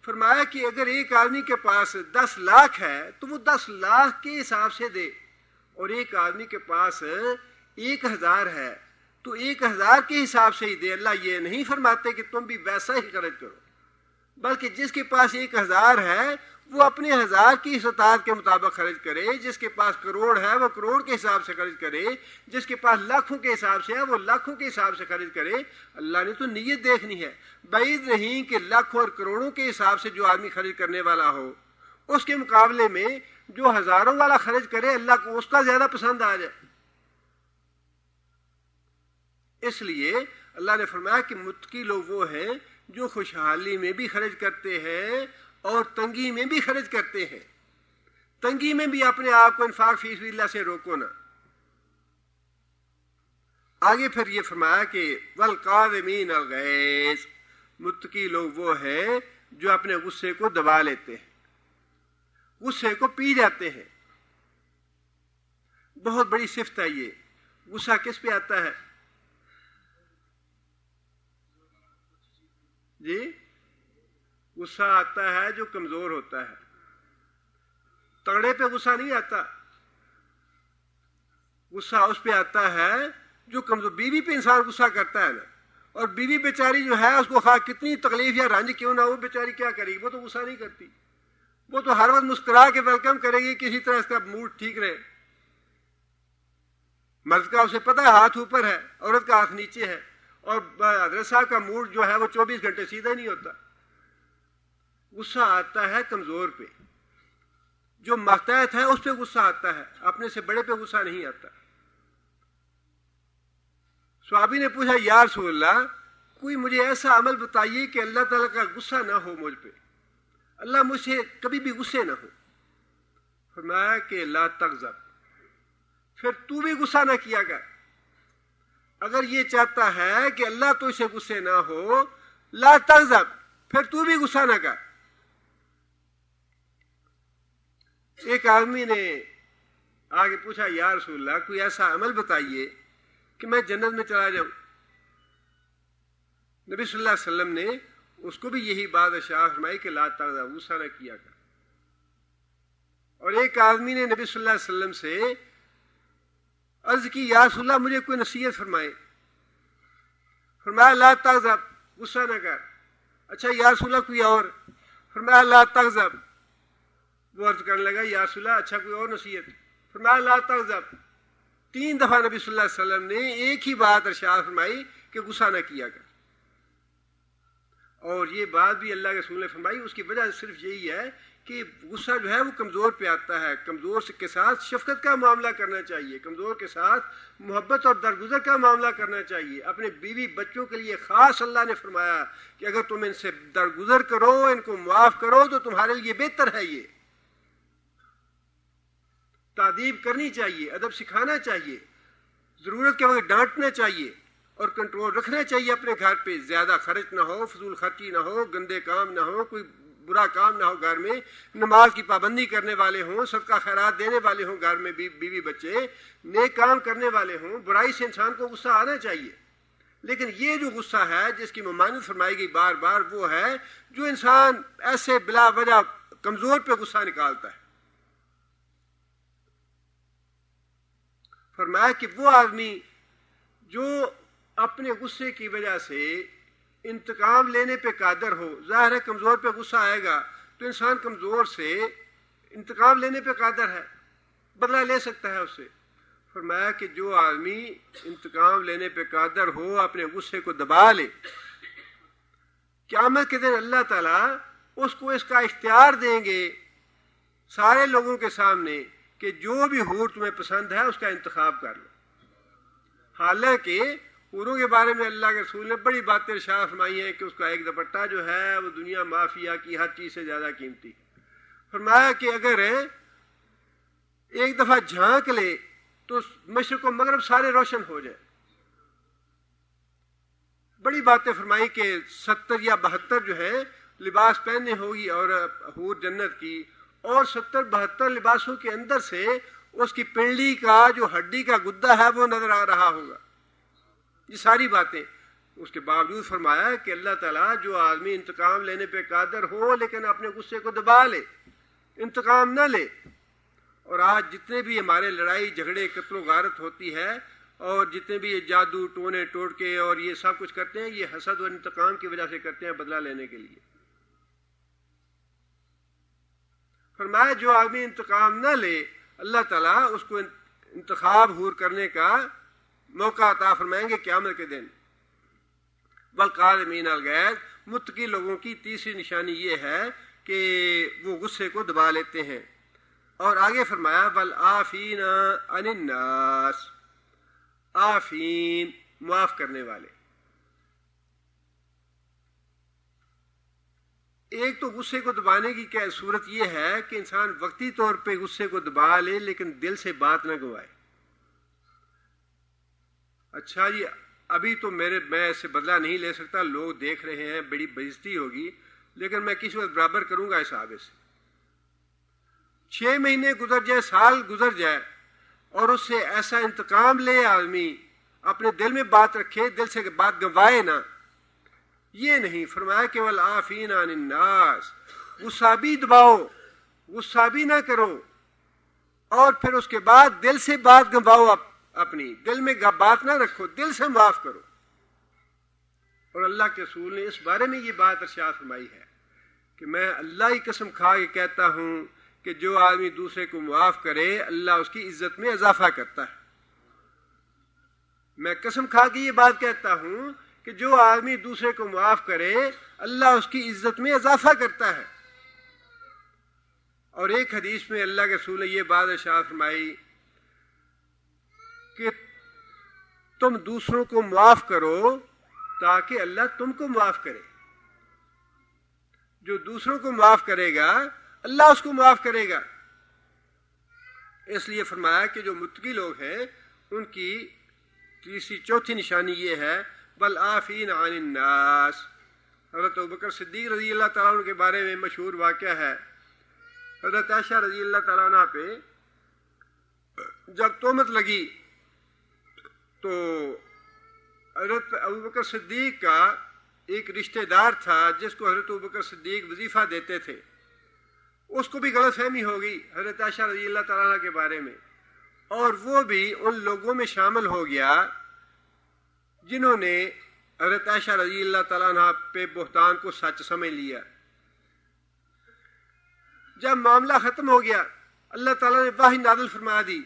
S1: فرمایا کہ اگر ایک آدمی کے پاس 10 لاکھ ہے تو وہ 10 لاکھ کے حساب سے دے، اور ایک آدمی کے پاس 1000 ہے تو 1000 کے حساب سے ہی دے۔ اللہ یہ نہیں فرماتے کہ تم بھی ویسا ہی خرچ کرو، بلکہ جس کے پاس 1000 ہے وہ اپنے 1000 کی استطاعت کے مطابق خرچ کرے، جس کے پاس کروڑ ہے وہ کروڑ کے حساب سے خرچ کرے، جس کے پاس لاکھوں کے حساب سے ہے وہ لاکھوں کے حساب سے خرچ کرے۔ اللہ نے تو نیت دیکھنی ہے، بعید نہیں کہ لاکھوں اور کروڑوں کے حساب سے جو آدمی خرچ کرنے والا ہو اس کے مقابلے میں جو ہزاروں والا خرچ کرے اللہ کو اس کا زیادہ پسند آ جائے۔ اس لیے اللہ نے فرمایا کہ متقی لوگ وہ ہیں جو خوشحالی میں بھی خرچ کرتے ہیں اور تنگی میں بھی خرچ کرتے ہیں۔ تنگی میں بھی اپنے آپ کو انفاق فی سبیل اللہ سے روکو نہ۔ آگے پھر یہ فرمایا کہ والقاظمین الغیظ، متقی لوگ وہ ہیں جو اپنے غصے کو دبا لیتے ہیں، غصے کو پی جاتے ہیں۔ بہت بڑی صفت ہے یہ۔ غصہ کس پہ آتا ہے؟ جی، غصہ آتا ہے جو کمزور ہوتا ہے، تگڑے پہ غصہ نہیں آتا۔ غصہ اس پہ آتا ہے جو کمزور۔ بیوی پہ انسان غصہ کرتا ہے نا، اور بیوی بیچاری جو ہے اس کو خواہ کتنی تکلیف یا رنج کیوں نہ ہو، بیچاری کیا کرے گی؟ وہ تو غصہ نہیں کرتی، وہ تو ہر وقت مسکرا کے ویلکم کرے گی، کسی طرح اس کا موڈ ٹھیک رہے۔ مرد کا اسے پتہ ہے ہاتھ اوپر ہے، عورت کا ہاتھ نیچے ہے، اور حضرت صاحب کا موڈ جو ہے وہ 24 گھنٹے سیدھا نہیں ہوتا۔ غصہ آتا ہے کمزور پہ، جو ماتحت ہے اس پہ غصہ آتا ہے، اپنے سے بڑے پہ غصہ نہیں آتا۔ صحابی نے پوچھا یا رسول اللہ کوئی مجھے ایسا عمل بتائیے کہ اللہ تعالیٰ کا غصہ نہ ہو مجھ پہ، اللہ مجھ سے کبھی بھی غصے نہ ہو۔ فرمایا کہ لا تغضب، پھر تو بھی غصہ نہ کیا کر۔ اگر یہ چاہتا ہے کہ اللہ تو اسے غصے نہ ہو، لا تغضب، پھر تو بھی غصہ نہ کر۔ ایک آدمی نے آگے پوچھا یا رسول اللہ کوئی ایسا عمل بتائیے کہ میں جنت میں چلا جاؤں۔ نبی صلی اللہ علیہ وسلم نے اس کو بھی یہی بات ارشاد فرمائی کہ لا تغضب، غصہ نہ کیا کر۔ اور ایک آدمی نے نبی صلی اللہ علیہ وسلم سے عرض کی یا رسول اللہ مجھے کوئی نصیحت فرمائے۔ فرمایا لا تغضب، غصہ نہ کر۔ اچھا یا رسول اللہ کوئی اور؟ فرمایا لا تغضب۔ وہ عرض کرنے لگا یا رسول اللہ اچھا کوئی اور نصیحت؟ فرمایا لا تغضب۔ 3 دفعہ نبی صلی اللہ علیہ وسلم نے ایک ہی بات ارشاد فرمائی کہ غصہ نہ کیا کر۔ اور یہ بات بھی اللہ کے رسول نے فرمائی، اس کی وجہ صرف یہی ہے کہ غصہ جو ہے وہ کمزور پہ آتا ہے۔ کمزور کے ساتھ شفقت کا معاملہ کرنا چاہیے، کمزور کے ساتھ محبت اور درگزر کا معاملہ کرنا چاہیے۔ اپنے بیوی بچوں کے لیے خاص اللہ نے فرمایا کہ اگر تم ان سے درگزر کرو، ان کو معاف کرو تو تمہارے لیے بہتر ہے۔ یہ تعدیب کرنی چاہیے، ادب سکھانا چاہیے، ضرورت کے وقت ڈانٹنا چاہیے، اور کنٹرول رکھنا چاہیے اپنے گھر پہ۔ زیادہ خرچ نہ ہو، فضول خرچی نہ ہو، گندے کام نہ ہو، کوئی برا کام نہ ہو گھر میں، نماز کی پابندی کرنے والے ہوں، صدقہ خیرات دینے والے ہوں گھر میں، بیوی بچے نیک کام کرنے والے ہوں۔ برائی سے انسان کو غصہ آنا چاہیے، لیکن یہ جو غصہ ہے جس کی ممانعت فرمائی گئی بار بار، وہ ہے جو انسان ایسے بلا وجہ کمزور پہ غصہ نکالتا ہے۔ فرمایا کہ وہ آدمی جو اپنے غصے کی وجہ سے انتقام لینے پہ قادر ہو، ظاہر ہے کمزور پہ غصہ آئے گا تو انسان کمزور سے انتقام لینے پہ قادر ہے، بدلہ لے سکتا ہے اس سے۔ فرمایا کہ جو آدمی انتقام لینے پہ قادر ہو، اپنے غصے کو دبا لے، قیامت کے دن اللہ تعالیٰ اس کو اس کا اختیار دیں گے سارے لوگوں کے سامنے کہ جو بھی حور تمہیں پسند ہے اس کا انتخاب کر لو۔ حالانکہ حوروں کے بارے میں اللہ کے رسول نے بڑی باتیں ارشاد فرمائی ہیں کہ اس کا ایک دوپٹہ جو ہے وہ دنیا مافیا کی ہر چیز سے زیادہ قیمتی ہے۔ فرمایا کہ اگر ایک دفعہ جھانک لے تو مشرق و مغرب سارے روشن ہو جائے۔ بڑی باتیں فرمائی کہ 70 یا 72 جو ہے لباس پہننے ہوگی اور حور جنت کی، اور 70-72 لباسوں کے اندر سے اس کی پنڈلی کا جو ہڈی کا گدا ہے وہ نظر آ رہا ہوگا۔ یہ ساری باتیں اس کے باوجود فرمایا کہ اللہ تعالیٰ جو آدمی انتقام لینے پہ قادر ہو لیکن اپنے غصے کو دبا لے، انتقام نہ لے. اور آج جتنے بھی ہمارے لڑائی جھگڑے قتل و غارت ہوتی ہے اور جتنے بھی یہ جادو ٹونے ٹوٹکے اور یہ سب کچھ کرتے ہیں، یہ حسد و انتقام کی وجہ سے کرتے ہیں، بدلہ لینے کے لیے. فرمایا جو آدمی انتقام نہ لے اللہ تعالیٰ اس کو انتخاب حور کرنے کا موقع عطا فرمائیں گے قیامت کے دن. والقادمین الغیظ، متقی لوگوں کی تیسری نشانی یہ ہے کہ وہ غصے کو دبا لیتے ہیں. اور آگے فرمایا والعافین عن الناس، عافین معاف کرنے والے. ایک تو غصے کو دبانے کی کیا صورت یہ ہے کہ انسان وقتی طور پہ غصے کو دبا لے لیکن دل سے بات نہ گوائے. اچھا جی ابھی تو میں اس سے بدلہ نہیں لے سکتا، لوگ دیکھ رہے ہیں، بڑی بےعزتی ہوگی، لیکن میں کس وقت برابر کروں گا اس آگے سے. 6 مہینے گزر جائے، سال گزر جائے اور اس سے ایسا انتقام لے آدمی، اپنے دل میں بات رکھے، دل سے بات گنوائے نہ، یہ نہیں. فرمایا کہ والعافین عن الناس، غصہ بھی دباؤ، غصہ بھی نہ کرو، اور پھر اس کے بعد دل سے بات گنواؤ، اپنی دل میں بات نہ رکھو، دل سے معاف کرو. اور اللہ کے رسول نے اس بارے میں یہ بات ارشاد فرمائی ہے کہ میں اللہ کی قسم کھا کے کہتا ہوں کہ جو آدمی دوسرے کو معاف کرے اللہ اس کی عزت میں اضافہ کرتا ہے. میں قسم کھا کے یہ بات کہتا ہوں کہ جو آدمی دوسرے کو معاف کرے اللہ اس کی عزت میں اضافہ کرتا ہے. اور ایک حدیث میں اللہ کے رسول نے یہ بات ارشاد فرمائی کہ تم دوسروں کو معاف کرو تاکہ اللہ تم کو معاف کرے. جو دوسروں کو معاف کرے گا اللہ اس کو معاف کرے گا. اس لیے فرمایا کہ جو متقی لوگ ہیں ان کی تیسری چوتھی نشانی یہ ہے والعافین عن الناس. حضرت ابوبکر صدیق رضی اللہ تعالیٰ عنہ کے بارے میں مشہور واقعہ ہے. حضرت عائشہ رضی اللہ تعالیٰ عنہ پہ جب تہمت لگی تو حضرت ابوبکر صدیق کا ایک رشتہ دار تھا جس کو حضرت ابوبکر صدیق وظیفہ دیتے تھے، اس کو بھی غلط فہمی ہو گئی حضرت عائشہ رضی اللہ تعالیٰ عنہ کے بارے میں، اور وہ بھی ان لوگوں میں شامل ہو گیا جنہوں نے حضرت عائشہ رضی اللہ تعالیٰ عنہ پہ بہتان کو سچ سمجھ لیا. جب معاملہ ختم ہو گیا اللہ تعالیٰ نے وحی نازل فرما دی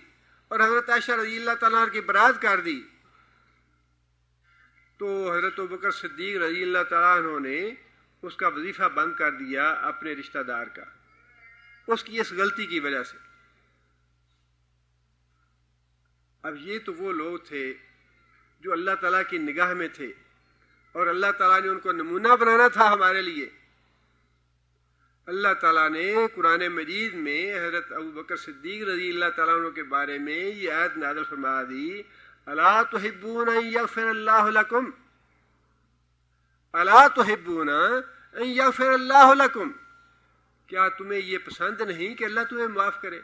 S1: اور حضرت عائشہ رضی اللہ تعالیٰ عنہ کی برات کر دی، تو حضرت ابوبکر صدیق رضی اللہ تعالیٰ عنہ نے اس کا وظیفہ بند کر دیا اپنے رشتہ دار کا، اس کی اس غلطی کی وجہ سے. اب یہ تو وہ لوگ تھے جو اللہ تعالیٰ کی نگاہ میں تھے اور اللہ تعالیٰ نے ان کو نمونہ بنانا تھا ہمارے لیے. اللہ تعالیٰ نے قرآن مجید میں حضرت ابوبکر صدیق رضی اللہ تعالیٰ عنہ کے بارے میں یہ آیت نازل فرما دی الا تحبون ان یغفر اللہ لکم، الا تحبون ان یغفر اللہ لکم، کیا تمہیں یہ پسند نہیں کہ اللہ تمہیں معاف کرے.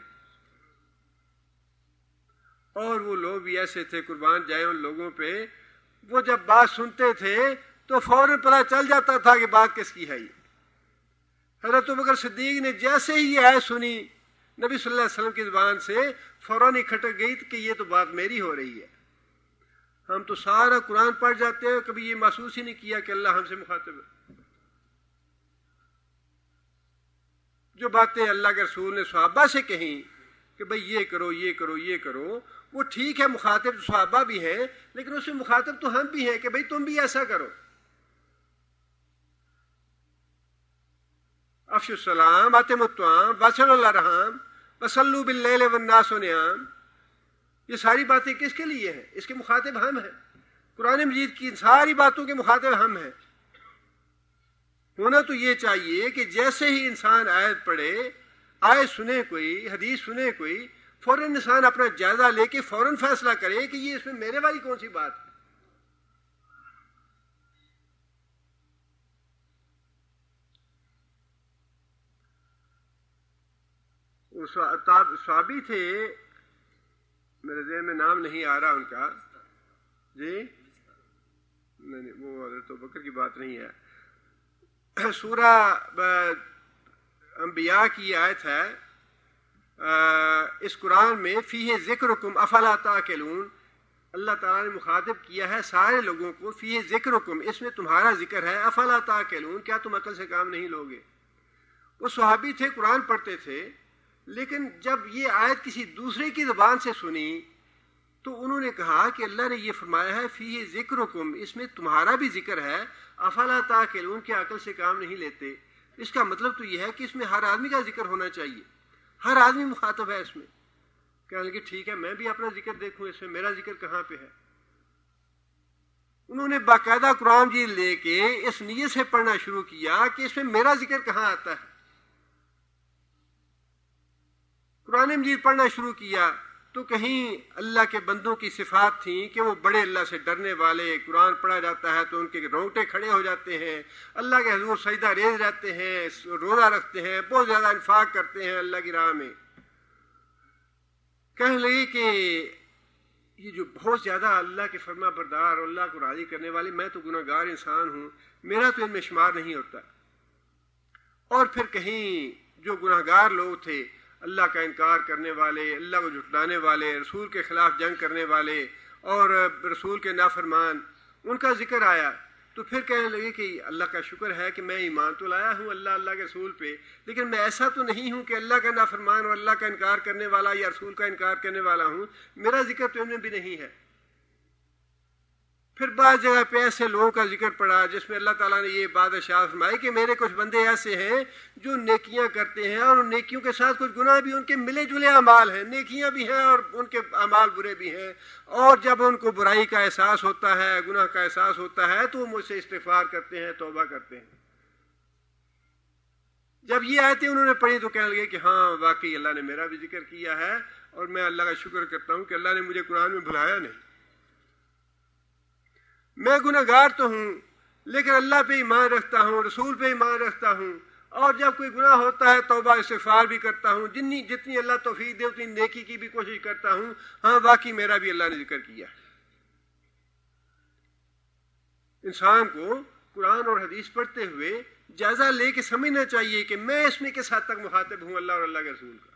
S1: اور وہ لوگ بھی ایسے تھے قربان جائے ان لوگوں پہ، وہ جب بات سنتے تھے تو فوراً پتہ چل جاتا تھا کہ بات کس کی ہے. یہ حضرت ابوبکر صدیق نے جیسے ہی یہ آیت سنی نبی صلی اللہ علیہ وسلم کی زبان سے فوراً ہی کھٹک گئی کہ یہ تو بات میری ہو رہی ہے. ہم تو سارا قرآن پڑھ جاتے ہیں، کبھی یہ محسوس ہی نہیں کیا کہ اللہ ہم سے مخاطب ہے. جو باتیں اللہ کے رسول نے صحابہ سے کہیں کہ بھئی یہ کرو یہ کرو یہ کرو، وہ ٹھیک ہے مخاطب صحابہ بھی ہیں لیکن اس میں مخاطب تو ہم بھی ہیں کہ بھئی تم بھی ایسا کرو. افشوا السلام واتموا الطعام واصلوا الارحام وصلوا باللیل والناس نیام. یہ ساری باتیں کس کے لیے ہیں؟ اس کے مخاطب ہم ہیں. قرآن مجید کی ساری باتوں کے مخاطب ہم ہیں. ہونا تو یہ چاہیے کہ جیسے ہی انسان آیت پڑھے، آیت سنے کوئی، حدیث سنے کوئی، فوراً انسان اپنا جائزہ لے کے فوراً فیصلہ کرے کہ یہ اس میں میرے والی کون سی بات ہے. صحابی تھے، میرے ذہن میں نام نہیں آ رہا ان کا، جی نہیں وہ حضرت ابوبکر کی بات نہیں ہے. سورہ انبیاء کی یہ آیت ہے اس قرآن میں فیہ ذکرکم افلا تعقلون. اللہ تعالیٰ نے مخاطب کیا ہے سارے لوگوں کو, فیہ ذکرکم, اس میں تمہارا ذکر ہے, افلا تعقلون, کیا تم عقل سے کام نہیں لوگے. وہ صحابی تھے, قرآن پڑھتے تھے, لیکن جب یہ آیت کسی دوسرے کی زبان سے سنی تو انہوں نے کہا کہ اللہ نے یہ فرمایا ہے فیہ ذکرکم, اس میں تمہارا بھی ذکر ہے, افلا تعقلون, کیا عقل سے کام نہیں لیتے. اس کا مطلب تو یہ ہے کہ اس میں ہر آدمی کا ذکر ہونا چاہیے, ہر آدمی مخاطب ہے اس میں. کہنے لگے ٹھیک ہے میں بھی اپنا ذکر دیکھوں, اس میں میرا ذکر کہاں پہ ہے. انہوں نے باقاعدہ قرآن جی لے کے اس نیت سے پڑھنا شروع کیا کہ اس میں میرا ذکر کہاں آتا ہے. قرآن مجید پڑھنا شروع کیا تو کہیں اللہ کے بندوں کی صفات تھیں کہ وہ بڑے اللہ سے ڈرنے والے, قرآن پڑھا جاتا ہے تو ان کے رونگٹے کھڑے ہو جاتے ہیں, اللہ کے حضور سجدہ ریز رہتے ہیں, روزہ رکھتے ہیں, بہت زیادہ انفاق کرتے ہیں اللہ کی راہ میں. کہنے لگے کہ یہ جو بہت زیادہ اللہ کے فرما بردار اور اللہ کو راضی کرنے والے, میں تو گناہ گار انسان ہوں, میرا تو ان میں شمار نہیں ہوتا. اور پھر کہیں جو گناہ گار لوگ تھے, اللہ کا انکار کرنے والے, اللہ کو جھٹلانے والے, رسول کے خلاف جنگ کرنے والے اور رسول کے نافرمان, ان کا ذکر آیا. تو پھر کہنے لگے کہ اللہ کا شکر ہے کہ میں ایمان تو لایا ہوں اللہ کے رسول پہ, لیکن میں ایسا تو نہیں ہوں کہ اللہ کا نافرمان اور اللہ کا انکار کرنے والا یا رسول کا انکار کرنے والا ہوں, میرا ذکر تو ان میں بھی نہیں ہے. پھر بعض جگہ پہ ایسے لوگوں کا ذکر پڑا جس میں اللہ تعالیٰ نے یہ بات ارشاد فرمائی کہ میرے کچھ بندے ایسے ہیں جو نیکیاں کرتے ہیں اور ان نیکیوں کے ساتھ کچھ گناہ بھی, ان کے ملے جلے اعمال ہیں, نیکیاں بھی ہیں اور ان کے اعمال برے بھی ہیں, اور جب ان کو برائی کا احساس ہوتا ہے, گناہ کا احساس ہوتا ہے تو وہ مجھ سے استغفار کرتے ہیں, توبہ کرتے ہیں. جب یہ آیتیں انہوں نے پڑھی تو کہنے لگے کہ ہاں واقعی اللہ نے میرا بھی ذکر کیا ہے اور میں اللہ کا شکر کرتا ہوں کہ اللہ نے مجھے قرآن میں بھلایا نہیں. میں گناہ گار تو ہوں لیکن اللہ پہ ایمان رکھتا ہوں, رسول پہ ایمان رکھتا ہوں, اور جب کوئی گناہ ہوتا ہے توبہ استغفار بھی کرتا ہوں, جتنی اللہ توفیق دے اتنی نیکی کی بھی کوشش کرتا ہوں. ہاں واقعی میرا بھی اللہ نے ذکر کیا. انسان کو قرآن اور حدیث پڑھتے ہوئے جائزہ لے کے سمجھنا چاہیے کہ میں اس میں کس حد تک مخاطب ہوں اللہ اور اللہ کے رسول کا.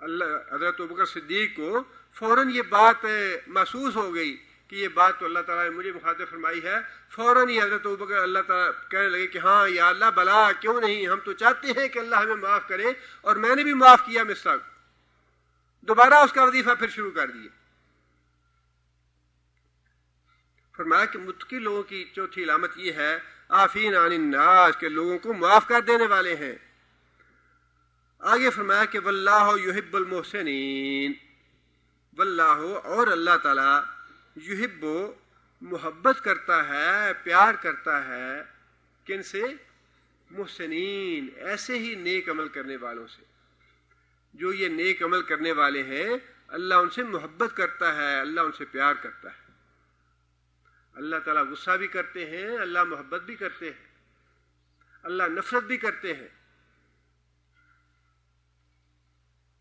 S1: حضرت ابوبکر صدیق کو فوراً یہ بات محسوس ہو گئی کہ یہ بات تو اللہ تعالیٰ نے مجھے مخاطب فرمائی ہے. فوراً ہی حضرت ابوبکر اللہ تعالیٰ کہنے لگے کہ ہاں یا اللہ بلا کیوں نہیں, ہم تو چاہتے ہیں کہ اللہ ہمیں معاف کرے, اور میں نے بھی معاف کیا مصر. دوبارہ اس کا وظیفہ پھر شروع کر دیا. فرمایا کہ متقی لوگوں کی چوتھی علامت یہ ہے عافین عن الناس, کے لوگوں کو معاف کر دینے والے ہیں. آگے فرمایا کہ واللہ یحب المحسنین, واللہ اور اللہ تعالیٰ یحب محبت کرتا ہے, پیار کرتا ہے, کن سے؟ محسنین, ایسے ہی نیک عمل کرنے والوں سے. جو یہ نیک عمل کرنے والے ہیں اللہ ان سے محبت کرتا ہے, اللہ ان سے پیار کرتا ہے. اللہ تعالیٰ غصہ بھی کرتے ہیں, اللہ محبت بھی کرتے ہیں, اللہ نفرت بھی کرتے ہیں.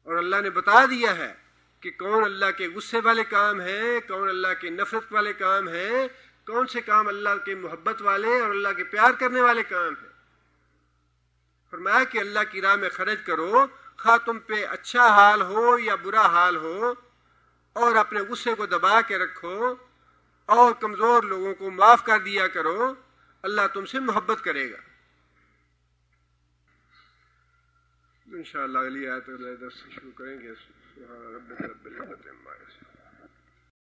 S1: اور اللہ نے بتا دیا ہے کہ کون اللہ کے غصے والے کام ہیں, کون اللہ کے نفرت والے کام ہیں, کون سے کام اللہ کے محبت والے اور اللہ کے پیار کرنے والے کام ہیں. فرمایا کہ اللہ کی راہ میں خرچ کرو, خواہ تم پہ اچھا حال ہو یا برا حال ہو, اور اپنے غصے کو دبا کے رکھو اور کمزور لوگوں کو معاف کر دیا کرو, اللہ تم سے محبت کرے گا. انشاءاللہ اگلی آیت درس شروع کریں گے. سبحان ربک رب العزت عما یصفون.